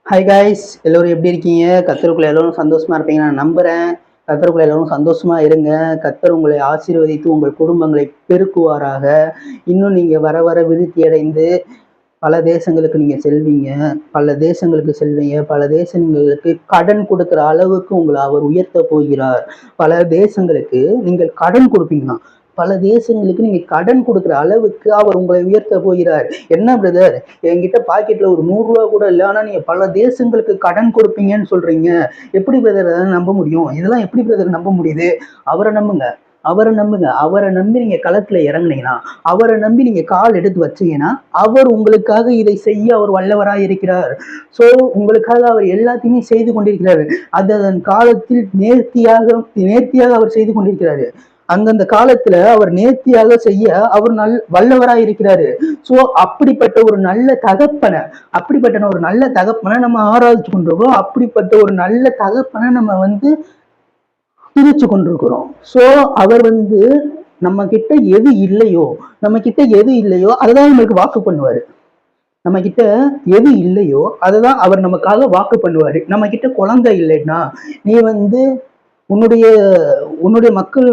Hi guys, எல்லோரும் எப்படி இருக்கீங்க? கர்த்தருக்குள்ள எல்லோரும் சந்தோஷமா இருப்பீங்க நான் நம்புறேன். கர்த்தருக்குள்ள எல்லோரும் சந்தோஷமா இருங்க. கர்த்தர் உங்களை ஆசீர்வதித்து உங்கள் குடும்பங்களை பெருக்குவாராக. இன்னும் நீங்க வர வர விருத்தி அடைந்து பல தேசங்களுக்கு நீங்க செல்வீங்க. பல தேசங்களுக்கு கடன் கொடுக்கிற அளவுக்கு உங்களை அவர் உயர்த்த போகிறார். பல தேசங்களுக்கு நீங்கள் கடன் கொடுப்பீங்கன்னா பல தேசங்களுக்கு நீங்க கடன் கொடுக்குற அளவுக்கு அவர் உங்களை உயர்த்த போகிறார். என்ன பிரதர், என்கிட்ட பாக்கெட்ல ஒரு 100 ரூபா கூட இல்லை, ஆனா நீங்க பல தேசங்களுக்கு கடன் கொடுப்பீங்கன்னு சொல்றீங்க, எப்படி பிரதர் அதெல்லாம் நம்ப முடியும்? இதெல்லாம் எப்படி பிரதர் நம்ப முடியுது? அவரை நம்புங்க, அவரை நம்புங்க. அவரை நம்பி நீங்க களத்துல இறங்குனீங்கன்னா, அவரை நம்பி நீங்க கால் எடுத்து வச்சீங்கன்னா, அவர் உங்களுக்காக இதை செய்ய அவர் வல்லவராய் இருக்கிறார். சோ உங்களுக்காக அவர் எல்லாத்தையுமே செய்து கொண்டிருக்கிறார். அதன் காலத்தில் நேர்த்தியாக அவர் செய்து கொண்டிருக்கிறாரு. அந்தந்த காலத்துல அவர் நேர்த்தியாக செய்ய அவர் வல்லவராய் இருக்கிறாரு. சோ அப்படிப்பட்ட ஒரு நல்ல தகப்பனை நம்ம ஆராய்ச்சி கொண்டிருக்கிறோம். அப்படிப்பட்ட ஒரு நல்ல தகப்பனை நம்ம பிரிச்சு கொண்டிருக்கிறோம். சோ அவர் நம்ம கிட்ட எது இல்லையோ அதுதான் நம்மளுக்கு வாக்கு பண்ணுவாரு. நம்ம கிட்ட எது இல்லையோ அதுதான் அவர் நமக்காக வாக்கு பண்ணுவாரு. நம்ம கிட்ட குழந்தை இல்லைன்னா நீ உன்னுடைய உன்னுடைய மக்கள்,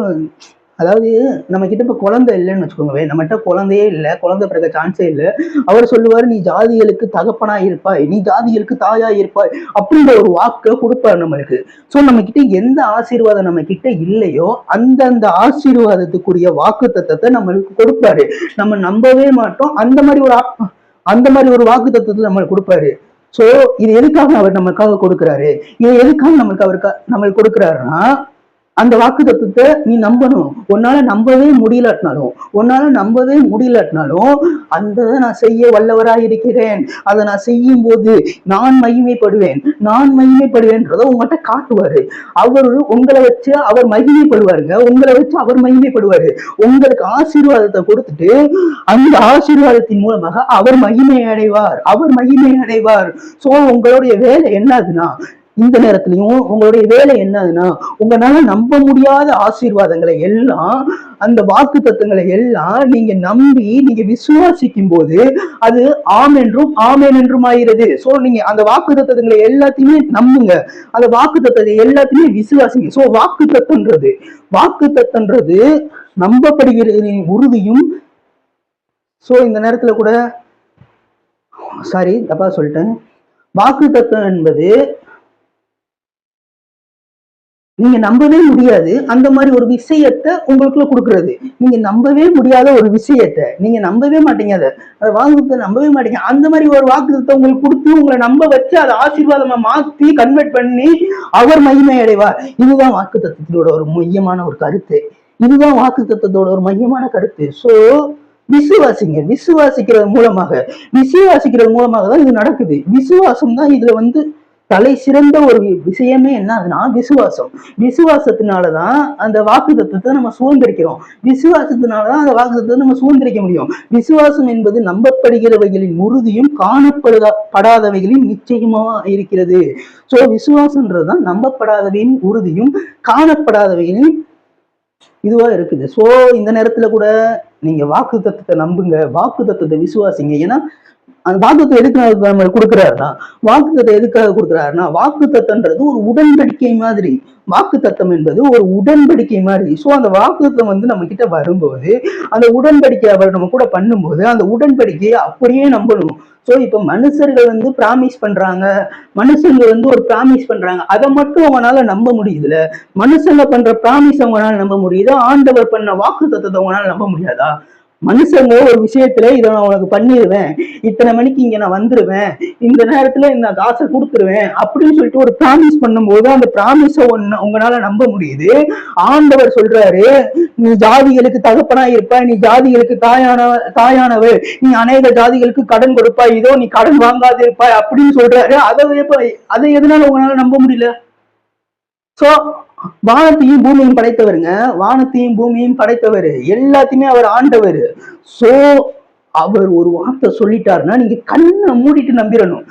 அதாவது நம்ம கிட்ட இப்ப குழந்தை இல்லைன்னு வச்சுக்கோங்க, நம்மகிட்ட குழந்தையே இல்லை, குழந்தை பிறக்க சான்ஸே இல்லை. அவர் சொல்லுவாரு, நீ ஜாதிகளுக்கு தகப்பனா இருப்பாய், நீ ஜாதிகளுக்கு தாயா இருப்பாய் அப்படின்ற ஒரு வாக்கை கொடுப்பாரு நம்மளுக்கு. சோ நம்ம கிட்ட எந்த ஆசீர்வாதம் நம்ம கிட்ட இல்லையோ அந்த ஆசீர்வாதத்துக்குரிய வாக்கு தத்தத்தை நம்மளுக்கு கொடுப்பாரு. நம்ம நம்பவே மாட்டோம். அந்த மாதிரி ஒரு வாக்கு தத்துவத்தை நம்மளுக்கு கொடுப்பாரு. சோ இது எதுக்காக அவர் நமக்காக கொடுக்கிறாரு? இது எதுக்காக நம்மளுக்கு கொடுக்கிறாருன்னா, அந்த வாக்கு தத்துவத்தை நீ நம்பணும். உன்னால நம்பவே முடியலனாலும் அந்த நான் செய்ய வல்லவராய் இருக்கிறேன், அதை நான் செய்யும் போது நான் மகிமைப்படுவேன்றத உங்கள்கிட்ட காட்டுவாரு. அவர் உங்களை வச்சு அவர் மகிமைப்படுவாருங்க. உங்களுக்கு ஆசீர்வாதத்தை கொடுத்துட்டு அந்த ஆசீர்வாதத்தின் மூலமாக அவர் மகிமை அடைவார். சோ உங்களுடைய வேலை என்னதுன்னா, இந்த நேரத்திலையும் உங்களுடைய வேலை என்னதுன்னா, உங்களால நம்ப முடியாத ஆசீர்வாதங்களை எல்லாம், அந்த வாக்கு தத்துவங்களை எல்லாம் நீங்க நம்பி நீங்க விசுவாசிக்கும் போது அது ஆம் என்றும் ஆகிறது. சோ நீங்க அந்த வாக்கு தத்துவங்களை எல்லாத்தையுமே நம்புங்க, அந்த வாக்கு தத்துவத்தை எல்லாத்தையுமே விசுவாசிங்க. சோ வாக்கு தத்தன்றது நம்பப்படுகிறது உறுதியும். சோ இந்த நேரத்துல கூட தப்பா சொல்லிட்டேன். வாக்கு தத்துவம் என்பது நீங்க நம்பவே முடியாது அந்த மாதிரி ஒரு விஷயத்த உங்களுக்குள்ள கொடுக்கறது. நீங்க நம்பவே முடியாத ஒரு விஷயத்த நீங்க நம்பவே மாட்டீங்க, அதை வாக்குத்தத்தை நம்பவே மாட்டீங்க. அந்த மாதிரி ஒரு வாக்குத்தத்தை உங்களுக்கு கொடுத்து உங்களை நம்ப வச்சு அதை ஆசீர்வாதமா மாத்தி கன்வெர்ட் பண்ணி அவர் மகிமை அடைவார். இதுதான் வாக்கு தத்துவத்தோட ஒரு மையமான ஒரு கருத்து. சோ விசுவாசிக்கிறது மூலமாக தான் இது நடக்குது. விசுவாசம் தான் இதுல தலை சிறந்த ஒரு விஷயமே என்னதுன்னா விசுவாசத்தினாலதான் அந்த வாக்கு தத்துவத்தை நம்ம சுதந்திரிக்கிறோம். விசுவாசத்தினாலதான் அந்த வாக்கு தத்துவத்தை நம்ம சுதந்திரிக்க முடியும். விசுவாசம் என்பது நம்பப்படுகிறவைகளின் உறுதியும் காணப்படாதவைகளின் நிச்சயமா இருக்கிறது. சோ விசுவாசம்ன்றதுதான் நம்பப்படாதவையின் உறுதியும் காணப்படாதவைகளின் இதுவா இருக்குது. சோ இந்த நேரத்துல கூட நீங்க வாக்கு தத்துவத்தை நம்புங்க, வாக்கு தத்துவத்தை விசுவாசிங்க. ஏன்னா அந்த வாக்குத்தத்தை எதுக்காக கொடுக்கிறாருன்னா, வாக்கு தத்தன்றது ஒரு உடன்படிக்கை மாதிரி. வாக்கு தத்தம் என்பது ஒரு உடன்படிக்கை மாதிரி. சோ அந்த வாக்கு தத்தம் நம்ம கிட்ட வரும்போது, அந்த உடன்படிக்கை அவர் நம்ம கூட பண்ணும்போது அந்த உடன்படிக்கையை அப்படியே நம்பணும். சோ இப்ப மனுஷர்கள் பிராமிஸ் பண்றாங்க, ஒரு பிராமிஸ் பண்றாங்க, அதை மட்டும் அவங்களால நம்ப முடியுதுல. மனுஷங்க பண்ற பிராமிஸ் அவங்களால நம்ப முடியுது, ஆண்டவர் பண்ண வாக்கு தத்தத்தை அவங்களால நம்ப முடியாதா? மனுஷங்க ஒரு விஷயத்துல இதை நான் உனக்கு பண்ணிடுவேன், இத்தனை மணிக்கு இங்க நான் வந்துருவேன், இந்த நேரத்துல இந்த காசை கொடுத்துருவேன் அப்படின்னு சொல்லிட்டு ஒரு பிராமிஸ் பண்ணும்போது அந்த பிராமிஸ உங்களால நம்ப முடியுது. ஆண்டவர் சொல்றாரு, நீ ஜாதிகளுக்கு தகப்பனா இருப்பாய், நீ ஜாதிகளுக்கு தாயானவர், நீ அநேக ஜாதிகளுக்கு கடன் கொடுப்பாய், இதோ நீ கடன் வாங்காது இருப்பாய் அப்படின்னு சொல்றாரு. அதை எதனால உங்களால நம்ப முடியல? சோ வானத்தையும் பூமியையும் படைத்தவர், எல்லாத்தையுமே அவர் ஆண்டவர். சோ அவர் ஒரு வார்த்தை சொல்லிட்டாருன்னா நீங்க கண்ணை மூடிட்டு நம்பிடணும்.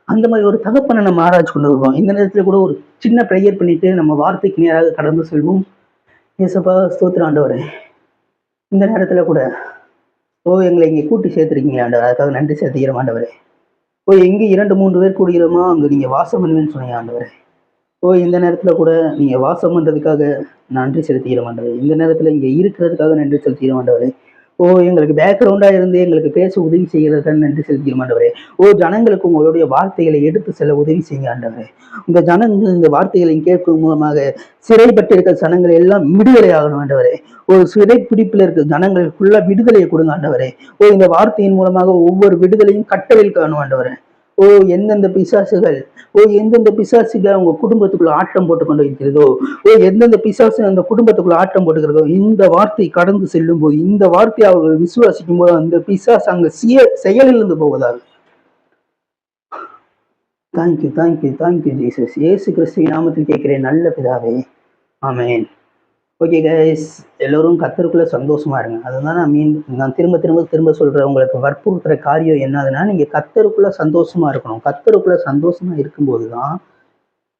அந்த மாதிரி ஒரு தகப்பனை நம்ம ஆராய்ச்சி கொண்டு வருவோம். இந்த நேரத்துல கூட ஒரு சின்ன ப்ரேயர் பண்ணிட்டு நம்ம வார்த்தைக்கு நேராக கடந்து செல்வோம். ஏசப்பா, ஸ்தோத்திரம் ஆண்டவரே. இந்த நேரத்துல கூட எங்களை இங்க கூட்டி சேர்த்திருக்கீங்க ஆண்டவர், அதுக்காக நன்றி செலுத்துகிறோம் ஆண்டவரே. எங்க 2-3 பேர் கூடுகிறோமோ அங்க நீங்க வாசம் பண்ணுவேன்னு சொன்னீங்க ஆண்டவரே. இந்த நேரத்துல கூட நீங்க வாசம் பண்றதுக்காக நன்றி செலுத்திக்கிறோம் ஆண்டவரே. இந்த நேரத்துல இங்க இருக்கிறதுக்காக நன்றி செலுத்திக்கிறோம் ஆண்டவரே. எங்களுக்கு பேக்ரவுண்டா இருந்து எங்களுக்கு பேச உதவி செய்யறதுக்காக நன்றி செலுத்திக்கிறோம் ஆண்டவரே. ஜனங்களுக்கு உங்களுடைய வார்த்தைகளை எடுத்து செல்ல உதவி செய்யுங்க ஆண்டவரே. இந்த ஜனங்கள் இந்த வார்த்தைகளை கேட்கும் மூலமாக சிறைப்பட்டிருக்கிற ஜனங்கள் எல்லாம் விடுதலை ஆகணும் ஆண்டவரே. சிறை பிடிப்புல இருக்க ஜனங்களுக்குள்ள விடுதலையை கொடுங்க ஆண்டவரே. இந்த வார்த்தையின் மூலமாக ஒவ்வொரு விடுதலையும் கட்டளையில் காணும் ஆண்டவரே. எந்தெந்த பிசாசுகள் எந்தெந்த பிசாசுகள் உங்க குடும்பத்துக்குள்ள ஆட்டம் போட்டு கொண்டு இருக்கிறதோ, எந்தெந்த பிசாசு அந்த குடும்பத்துக்குள்ள ஆட்டம் போட்டுக்கிறதோ, இந்த வார்த்தை கடந்து செல்லும் போது, இந்த வார்த்தை அவர்கள் விசுவாசிக்கும் போது அந்த பிசாசு அங்க செயலிலிருந்து போவதாக. Thank you thank you thank you Jesus. இயேசு கிறிஸ்துவின் நாமத்தில் கேட்கிறேன் நல்ல பிதாவே, ஆமென். ஓகே கைஸ், எல்லோரும் கர்த்தருக்குள்ள சந்தோஷமா இருங்க. அதுதான் நான் திரும்ப திரும்ப திரும்ப சொல்றேன். உங்களுக்கு வற்புறுத்துற காரியம் என்னதுன்னா, நீங்க கர்த்தருக்குள்ள சந்தோஷமா இருக்கணும். கர்த்தருக்குள்ள சந்தோஷமா இருக்கும்போது தான்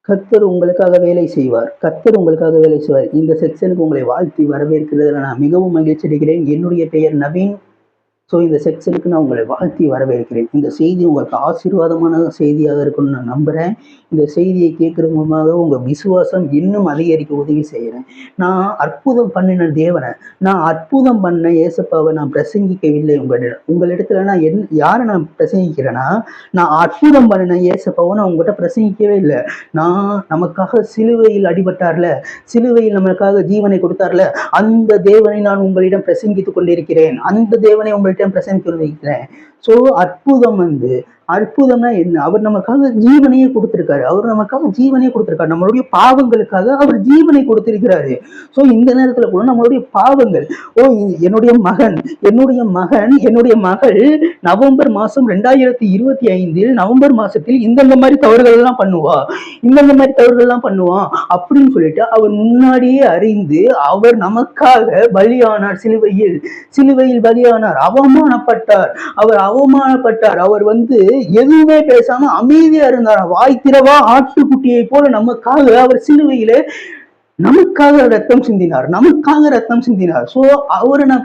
கர்த்தர் உங்களுக்காக வேலை செய்வார். கர்த்தர் உங்களுக்காக வேலை செய்வார். இந்த செக்ஷனுக்கு உங்களை வாழ்த்தி வரவேற்கிறதுல நான் மிகவும் மகிழ்ச்சி அடைகிறேன். என்னுடைய பெயர் நவீன். இந்த செக்ஷனுக்கு நான் உங்களை வாழ்த்தி வரவேற்கிறேன். இந்த செய்தி உங்களுக்கு ஆசீர்வாதமான செய்தியாக இருக்கும்னு நான் நம்புகிறேன். இந்த செய்தியை கேட்கறது மூலமாக உங்கள் விசுவாசம் இன்னும் அதிகரிக்க உதவி செய்கிறேன். நான் அற்புதம் பண்ணின தேவனை, நான் அற்புதம் பண்ண ஏசப்பாவை நான் பிரசங்கிக்கவில்லை. உங்களிடத்துல நான் யாரை நான் பிரசங்கிக்கிறேன்னா, நான் அற்புதம் பண்ணின ஏசப்பாவை நான் உங்கள்கிட்ட பிரசங்கிக்கவே இல்லை. நான் நமக்காக சிலுவையில் அடிபட்டார்ல, சிலுவையில் நமக்காக ஜீவனை கொடுத்தார்ல, அந்த தேவனை நான் உங்களிடம் பிரசங்கித்துக் கொண்டிருக்கிறேன். அந்த தேவனை உங்கள் பிரசன்ட் வைக்கிறேன். அற்புதம்னா என்ன? அவர் நமக்காக ஜீவனையே கொடுத்திருக்காரு. நம்மளுடைய பாவங்களுக்காக அவர் ஜீவனை கொடுத்திருக்கிறாரு. இந்த நேரத்துல கூட நம்மளுடைய பாவங்கள், என்னுடைய மகள் நவம்பர் மாசம் 2025 நவம்பர் மாசத்தில் இந்தந்த மாதிரி தவறுகள் எல்லாம் பண்ணுவா அப்படின்னு சொல்லிட்டு அவர் முன்னாடியே அறிந்து அவர் நமக்காக பலியானார். சிலுவையில் பலியானார். அவமானப்பட்டார். அவர் எதுவுமே பேசாம அமைதியா இருந்தார். வாய் திறவா ஆட்டுக்குட்டியை போல நமக்காக அவர் சிலுவையில நமக்காக ரத்தம் சிந்தினார். அவரை நான்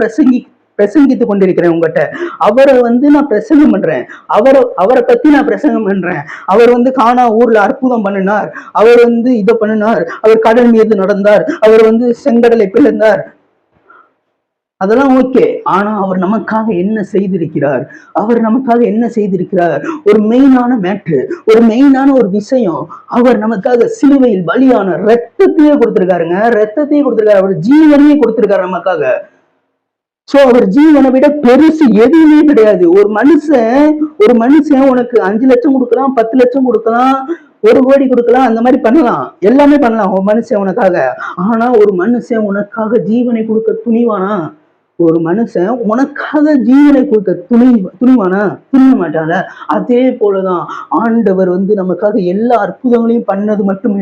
பிரசங்கித்துக் கொண்டிருக்கிறேன் உங்ககிட்ட. அவரை நான் பிரசங்கம் பண்றேன். அவரை பத்தி நான் பிரசங்கம் பண்றேன். அவர் கானா ஊர்ல அற்புதம் பண்ணினார். அவர் இதை பண்ணினார். அவர் கடல் மீது நடந்தார். அவர் செங்கடலை பிளந்தார். அதெல்லாம் ஓகே. ஆனா அவர் நமக்காக என்ன செய்திருக்கிறார்? ஒரு மெயினான மேட்ரு, ஒரு மெயினான ஒரு விஷயம். அவர் நமக்காக சிலுவையில் பலியான ரத்தத்தையே கொடுத்திருக்காருங்க. அவர் ஜீவனையே கொடுத்திருக்காரு நமக்காக. அவர் ஜீவனை விட பெருசு எதுவுமே கிடையாது. ஒரு மனுஷன் உனக்கு 5 லட்சம் கொடுக்கலாம், 10 லட்சம் கொடுக்கலாம், 1 கோடி கொடுக்கலாம், அந்த மாதிரி பண்ணலாம், எல்லாமே பண்ணலாம் ஒரு மனுஷன் உனக்காக. ஆனா ஒரு மனுஷன் உனக்காக ஜீவனை கொடுக்க துணிவானா? ஒரு மனுஷன் உனக்காக ஜீவனை கொடுக்க துணிவானா? துணிய மாட்டான. அதே போலதான் ஆண்டவர் நமக்காக எல்லா அற்புதங்களையும் பண்ணது மட்டும்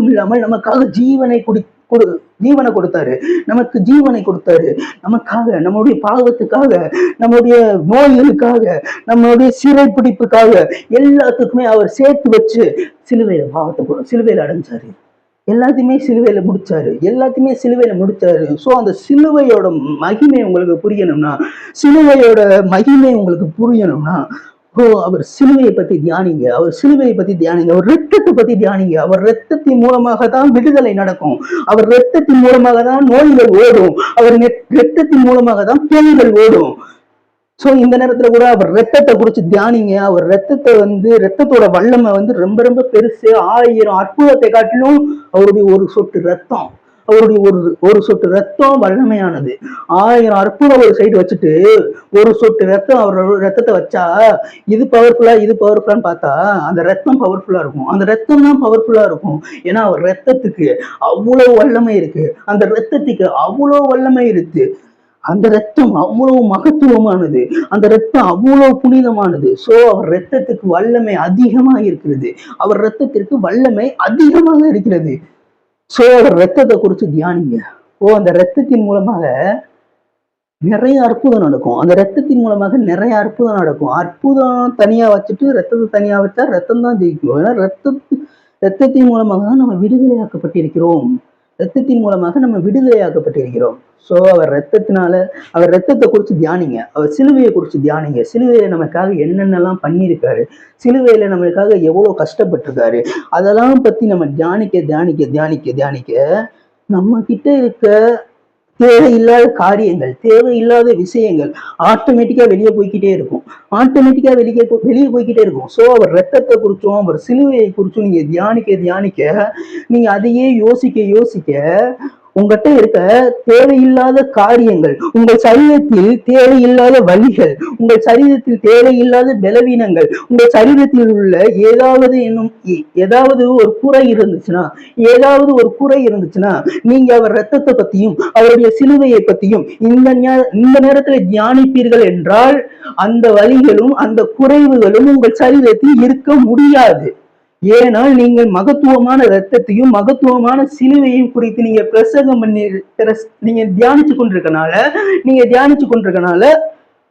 இல்லாமல் நமக்காக ஜீவனை கொடுத்தாரு. நமக்கு ஜீவனை கொடுத்தாரு. நமக்காக, நம்முடைய பாவத்துக்காக, நம்முடைய நோய்களுக்காக, நம்மளுடைய சிறைப்பிடிப்புக்காக, எல்லாத்துக்குமே அவர் சேர்த்து வச்சு சிலுவையில அடைஞ்சாரு. எல்லாத்தையுமே சிலுவையில முடிச்சாரு. அந்த சிலுவையோட மகிமை உங்களுக்கு புரியணும்னா அவர் சிலுவையை பத்தி தியானிங்க. அவர் ரத்தத்தை பத்தி தியானிங்க. அவர் ரத்தத்தின் மூலமாக தான் விடுதலை நடக்கும். அவர் ரத்தத்தின் மூலமாக தான் நோய்கள் ஓடும். அவர் ரத்தத்தின் மூலமாக தான் பேய்கள் ஓடும். இந்த நேரத்துல கூட அவர் ரத்தத்தை குறிச்சு தியானிங்க. அவர் ரத்தத்தோட வல்லமை ரொம்ப ரொம்ப பெருசு. 1000 அற்புதத்தை காட்டிலும் அவருடைய ஒரு சொட்டு ரத்தம் வல்லமையானது. 1000 அற்புதம் ஒரு சைடு வச்சுட்டு ஒரு சொட்டு ரத்தம் அவரோட ரத்தத்தை வச்சா இது பவர்ஃபுல்லான்னு பார்த்தா அந்த ரத்தம் பவர்ஃபுல்லா இருக்கும். அந்த ரத்தம் தான் பவர்ஃபுல்லா இருக்கும். ஏன்னா அவர் ரத்தத்துக்கு அவ்வளவு வல்லமை இருக்கு. அந்த ரத்தம் அவ்வளவு மகத்துவமானது. அந்த ரத்தம் அவ்வளவு புனிதமானது. அவர் ரத்தத்துக்கு வல்லமை அதிகமாக இருக்கிறது. அவர் ரத்தத்தை குறித்து தியானிங்க. அந்த ரத்தத்தின் மூலமாக நிறைய அற்புதம் நடக்கும். அற்புதம் தனியா வச்சுட்டு ரத்தத்தை தனியா வச்சா ரத்தம் தான் ஜெயிக்கும். ஏன்னா ரத்தத்தின் மூலமாக தான் நம்ம விடுதலையாக்கப்பட்டிருக்கிறோம். ரத்தத்தின் மூலமாக நம்ம விடுதலையாக்கப்பட்டிருக்கிறோம். ஸோ அவர் ரத்தத்தை குறித்து தியானிங்க, அவர் சிலுவையை குறித்து தியானிங்க. சிலுவையில நமக்காக என்னென்னலாம் பண்ணியிருக்காரு, சிலுவையில நம்மளுக்காக எவ்வளவு கஷ்டப்பட்டிருக்காரு, அதெல்லாம் பத்தி நம்ம தியானிக்க தியானிக்க தியானிக்க தியானிக்க நம்ம கிட்ட இருக்க தேவையில்லாத காரியங்கள், தேவையில்லாத விஷயங்கள் ஆட்டோமேட்டிக்கா வெளியே போய்கிட்டே இருக்கும். ஆட்டோமேட்டிக்கா வெளியே போய்கிட்டே இருக்கும். ஸோ அவர் ரத்தத்தை குறிச்சும் அவர் சிலுவையை குறிச்சும் நீங்க தியானிக்க தியானிக்க நீங்க அதையே யோசிக்க யோசிக்க உங்ககிட்ட இருக்க தேவையில்லாத காரியங்கள், உங்கள் சரீரத்தில் தேவையில்லாத வலிகள், உங்கள் சரீரத்தில் தேவையில்லாத பலவீனங்கள், உங்கள் சரீரத்தில் உள்ள ஏதாவது ஒரு குறை இருந்துச்சுன்னா, நீங்க அவர் ரத்தத்தை பத்தியும் அவருடைய சிலுவையை பத்தியும் இந்த நேரத்துல தியானிப்பீர்கள் என்றால் அந்த வலிகளும் அந்த குறைவுகளும் உங்கள் சரீரத்தில் இருக்க முடியாது. ஏனால் நீங்கள் மகத்துவமான ரத்தத்தையும் மகத்துவமான சிலுவையும் குறித்து நீங்க பிரசங்கம் பண்ணி நீங்க தியானிச்சு கொண்டிருக்கனால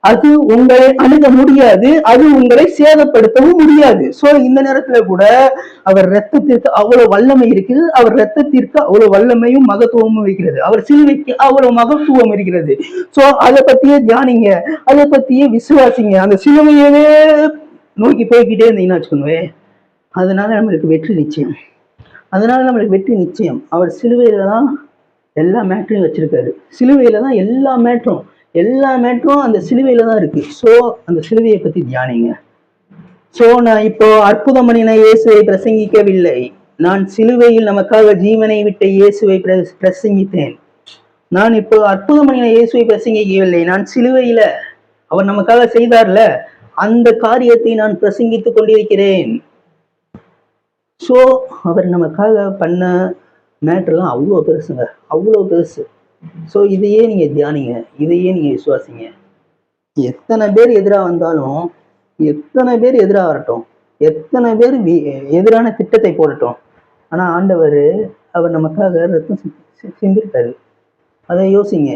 அது உங்களை அணுக முடியாது, அது உங்களை சேதப்படுத்தவும் முடியாது. சோ இந்த நேரத்துல கூட அவர் ரத்தத்திற்கு அவ்வளவு வல்லமை இருக்குது, அவர் ரத்தத்திற்கு அவ்வளவு வல்லமையும் மகத்துவமும் இருக்கிறது, அவர் சிலுவைக்கு அவ்வளவு மகத்துவம் இருக்கிறது. சோ அதை பத்தியே தியானிங்க, அதை பத்தியே விசுவாசிங்க. அந்த சிலுவையவே நோக்கி போய்கிட்டே இருந்தீங்கன்னா வச்சுக்கோங்க, அதனால நம்மளுக்கு வெற்றி நிச்சயம். அவர் சிலுவையில தான் எல்லா மேட்டரையும் வச்சிருக்காரு. சிலுவையில தான் எல்லா மேட்டரும் அந்த சிலுவையில தான் இருக்கு. ஸோ அந்த சிலுவையை பத்தி தியானிங்க. ஸோ நான் இப்போ அற்புதம் பண்ணின இயேசுவை பிரசங்கிக்கவில்லை, நான் சிலுவையில் நமக்காக ஜீவனை விட்ட இயேசுவை பிரசங்கித்தேன். நான் இப்போ அற்புதம் பண்ணின இயேசுவை பிரசங்கிக்கவில்லை, நான் சிலுவையில அவர் நமக்காக செய்தார்ல அந்த காரியத்தை நான் பிரசங்கித்துக் கொண்டிருக்கிறேன். ஸோ அவர் நமக்காக பண்ண மேட்டர்லாம் அவ்வளோ பெருசுங்க, அவ்வளோ பெருசு. ஸோ இதையே நீங்கள் தியானிங்க, இதையே நீங்கள் விசுவாசிங்க. எத்தனை பேர் எதிராக வந்தாலும், எத்தனை பேர் எதிராக வரட்டும், எத்தனை பேர் எதிரான திட்டத்தை போடட்டும், ஆனால் ஆண்டவர் அவர் நமக்காக ரத்தம் செஞ்சிருக்காரு. அதை யோசிங்க.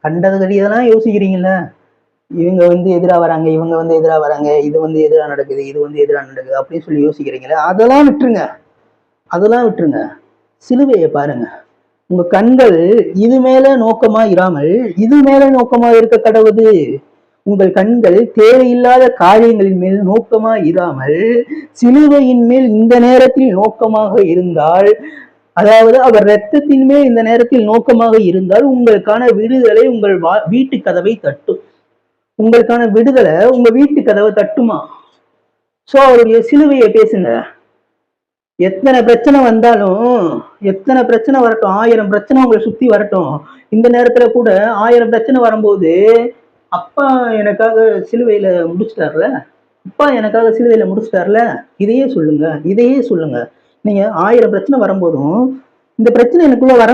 கண்டதெல்லாம் யோசிக்கிறீங்கள, இவங்க எதிராக வராங்க, இவங்க எதிராக வராங்க, இது எதிராக நடக்குது, இது எதிராக நடக்குது அப்படின்னு சொல்லி யோசிக்கிறீங்களே, அதெல்லாம் விட்டுருங்க. சிலுவையை பாருங்க. உங்க கண்கள் இது மேல நோக்கமா இராமல் இது மேல நோக்கமா இருக்க கடவுது. உங்கள் கண்கள் தேவையில்லாத காரியங்களின் மேல் நோக்கமா இராமல் சிலுவையின் மேல் இந்த நேரத்தில் நோக்கமாக இருந்தால், அதாவது அவர் ரத்தத்தின் மேல் இந்த நேரத்தில் நோக்கமாக இருந்தால் உங்களுக்கான விடுதலை உங்கள் வீட்டு கதவை தட்டும். உங்களுக்கான விடுதலை உங்க வீட்டு கதவை தட்டுமா? சோ அவருடைய சிலுவையை பேசுங்க. எத்தனை பிரச்சனை வந்தாலும், எத்தனை பிரச்சனை வரட்டும், 1000 பிரச்சனை உங்களை சுத்தி வரட்டும், இந்த நேரத்துல கூட 1000 பிரச்சனை வரும்போது அப்பா எனக்காக சிலுவையில முடிச்சிட்டார்ல, இதையே சொல்லுங்க. நீங்க 1000 பிரச்சனை வரும்போதும் இந்த பிரச்சனை எனக்குள்ள வர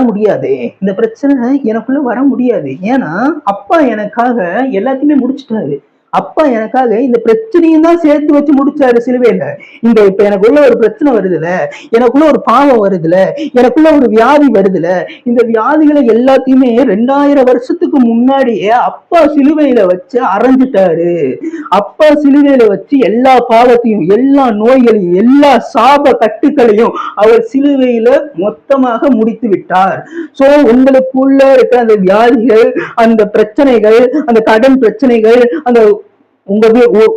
முடியாது, ஏன்னா அப்பா எனக்காக எல்லாத்தையுமே முடிச்சுட்டாரு. அப்பா எனக்காக இந்த பிரச்சனையும் தான் சேர்த்து வச்சு முடிச்சாரு சிலுவையில. இப்ப எனக்குள்ள ஒரு பிரச்சனை வருதுல, எனக்குள்ள ஒரு பாவம் வருதுல, எனக்குள்ள ஒரு வியாதி வருதுல, இந்த வியாதிகளை எல்லாத்தையுமே 2000 வருஷத்துக்கு முன்னாடியே அப்பா சிலுவையில வச்சு அரைஞ்சிட்டாரு. அப்பா சிலுவையில வச்சு எல்லா பாவத்தையும், எல்லா நோய்களையும், எல்லா சாப கட்டுக்களையும் அவர் சிலுவையில மொத்தமாக முடித்து விட்டார். சோ உங்களுக்குள்ள இருக்க அந்த வியாதிகள், அந்த பிரச்சனைகள், அந்த கடன் பிரச்சனைகள், அந்த உங்க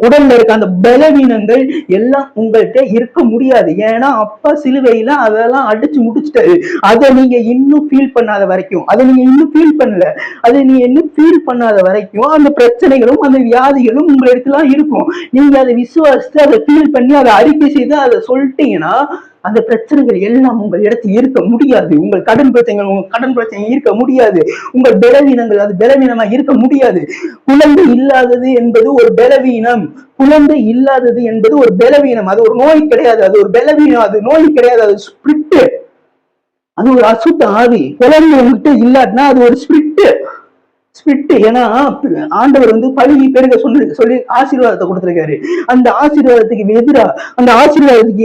உடல்ல இருக்க அந்த பலவீனங்கள் எல்லாம் உங்கள்கிட்ட இருக்க முடியாது. ஏன்னா அப்பா சிலுவையில அதெல்லாம் அடிச்சு முடிச்சுட்டாரு. அதை நீங்க இன்னும் ஃபீல் பண்ணாத வரைக்கும், அந்த பிரச்சனைகளும் அந்த வியாதிகளும் உங்க இடத்துல இருக்கும். நீங்க அதை விசுவாசித்து அதை ஃபீல் பண்ணி அதை அறிக்கை செய்து அதை சொல்லிட்டீங்கன்னா அந்த பிரச்சனைகள் எல்லாம் உங்கள் இடத்தில் இருக்க முடியாது. உங்கள் கடன் பிரச்சனை இருக்க முடியாது. உங்கள் பலவீனங்கள் அது பலவீனமா இருக்க முடியாது. குழந்தை இல்லாதது என்பது ஒரு பலவீனம். அது ஒரு நோய் கிடையாது, அது ஒரு பலவீனம். அது நோய் கிடையாது, அது ஸ்பிரிட், அது ஒரு அசுத்த ஆவி. குழந்தை உங்ககிட்ட இல்லாட்டினா அது ஒரு ஸ்பிரிட். ஸ்பிரிட். ஏன்னா ஆண்டவர் வந்து பழுகி பெருக சொல்லி ஆசீர்வாதத்தை கொடுத்திருக்காரு. அந்த ஆசீர்வாதத்துக்கு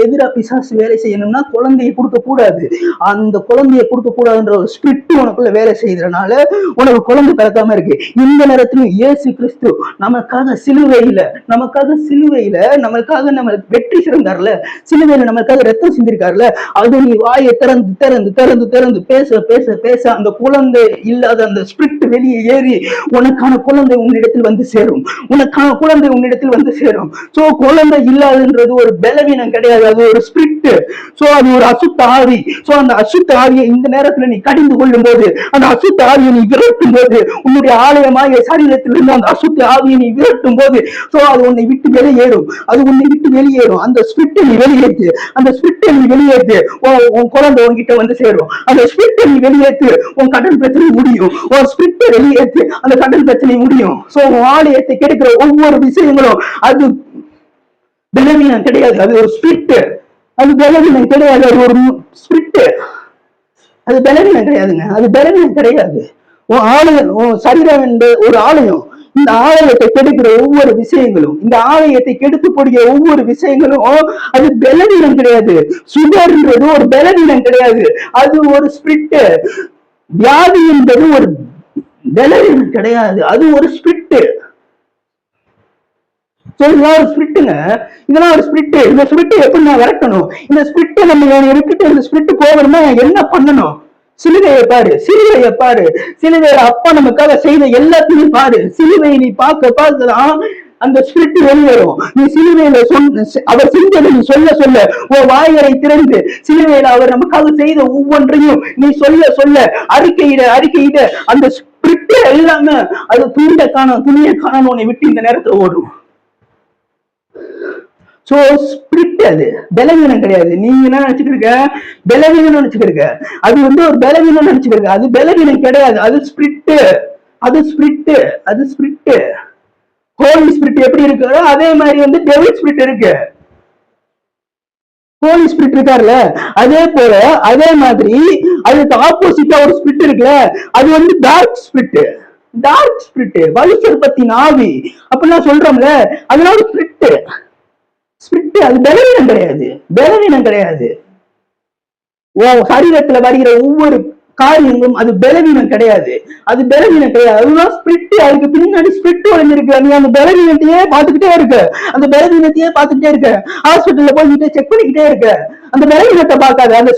எதிரா பிசாசு வேலை செய்யணும்னா குழந்தையை கொடுக்க கூடாது. அந்த குழந்தையை கொடுக்க கூடாதுன்ற ஒரு ஸ்பிரிட் உனக்குள்ள வேலை செய்யறதுனால உனக்கு குழந்தை பிறக்காம இருக்கு. இந்த நேரத்திலும் இயேசு கிறிஸ்து நமக்காக சிலுவையில நம்ம வெற்றி சிறந்தார்ல, சிலுவையில நமக்காக ரத்தம் சிந்திருக்காருல, அது நீ வாயை திறந்து திறந்து திறந்து திறந்து பேச பேச பேச அந்த குழந்தை இல்லாத அந்த ஸ்பிரிட் வெளியே ஏறி உனக்கான குழந்தை உன்னிடத்தில் வந்து சேரும். சோ குழந்தை இல்லாதன்றது ஒரு பலவீனம் கிடையாது, அது ஒரு ஸ்பிரிட். சோ அது ஒரு அசுத்த ஆவி. சோ அந்த அசுத்த ஆவியை இந்த நேரத்துல நீ கடிந்து கொள்ளும் போது, அந்த அசுத்த ஆவியை நீ விரட்டும் போது, உன்னுடைய ஆலயமாகிய சரீரத்திலிருந்து அந்த அசுத்த ஆவியை நீ விரட்டும் போது, சோ அது உன்னை விட்டு வெளியேறும். அந்த ஸ்பிரிட்டை நீ வெளியேற்று, உன் குழந்தை உன்கிட்ட வந்து சேரும். அந்த ஸ்பிரிட்டை நீ வெளியேற்று, உன் கடன் பிரச்சனை முடியும். உன் ஸ்பிரிட்டை வெளியேற்று, அந்த கடன் பிரச்சனை முடியும். சோ உன் ஆலயத்தை கெடுக்கிற ஒவ்வொரு விஷயங்களும் அது பலவீனம் கிடையாது, அது ஒரு ஸ்பிரிட். அது பலவீனம் கிடையாது, அது ஒரு ஸ்பிரிட். அது பலவீனம் கிடையாதுங்க, அது பலவீனம் கிடையாது. உன் ஆலயம், உன் சரீரம் என்ற ஒரு ஆலயம். இந்த ஆலயத்தை கெடுக்கிற ஒவ்வொரு விஷயங்களும், இந்த ஆலயத்தை கெடுக்கக்கூடிய ஒவ்வொரு விஷயங்களும் அது பலவீனம் கிடையாது. சுகர்ன்றது ஒரு பலவீனம் கிடையாது, அது ஒரு ஸ்பிரிட். வியாதி என்பது ஒரு பலவீனம் கிடையாது, அது ஒரு ஸ்பிரிட். இதெல்லாம் ஒரு ஸ்பிரிட்டுங்க, இதெல்லாம் ஒரு ஸ்பிரிட். இந்த ஸ்பிரிட் எப்படி நான் விரட்டணும்? இந்த ஸ்பிரிட் நம்ம விட்டுட்டு இந்த ஸ்பிரிட் போகணும்னா என்ன பண்ணணும்? சிலுவையை பாரு, சிலுவையில அப்பா நமக்காக செய்த எல்லாத்தையும் பாரு. சிலுவையை நீ பார்க்கதான் அந்த ஸ்பிரிட் வெளியேறும். நீ சிலுவையில அவர் செஞ்சதை நீ சொல்ல உன் வாய்களை திறந்து சிலுவையில அவர் நமக்காக செய்த ஒவ்வொன்றையும் நீ சொல்ல அறிக்கையிட அந்த ஸ்பிரிட் எல்லாமே அது துணிய காணும் உன்னை விட்டு இந்த நேரத்துல ஓடும். சோ ஸ்பிரிட் அது பலவீனம் கிடையாது. நீங்க என்ன நினைச்சுக்கிருக்க? பலவீனம் நினைச்சுக்கிருக்க. அது வந்து ஒரு பலவீனம் நினைச்சுக்கிருக்க. அது பலவீனம் கிடையாது, அது ஸ்பிரிட். ஹோலி ஸ்பிரிட் எப்படி இருக்கோ அதே மாதிரி வந்து டெவில் ஸ்பிரிட் இருக்கு. ஹோலி ஸ்பிரிட் இருக்காருல்ல, அதே போல அதே மாதிரி அதுக்கு ஆப்போசிட்டா ஒரு ஸ்பிரிட் இருக்குல்ல, அது வந்து டார்க் ஸ்பிரிட். வலுசற்பத்தின் ஆவி அப்படின்னா சொல்றோம்ல, அதனால ஸ்பிரிட். அது பலவீனம் கிடையாது. சரீரத்துல வருகிற ஒவ்வொரு காரியங்களும் அது பலவீனம் கிடையாது. அதுதான் ஸ்பிரிட். அதுக்கு பின்னாடி ஸ்பிரிட் ஒளிஞ்சிருக்கு. நீ அந்த பலவீனத்தையே பார்த்துக்கிட்டே இருக்க. ஹாஸ்பிட்டல்ல போய்கிட்டே செக் பண்ணிக்கிட்டே இருக்க. அந்த பலவீனத்தை பார்க்காத, அந்த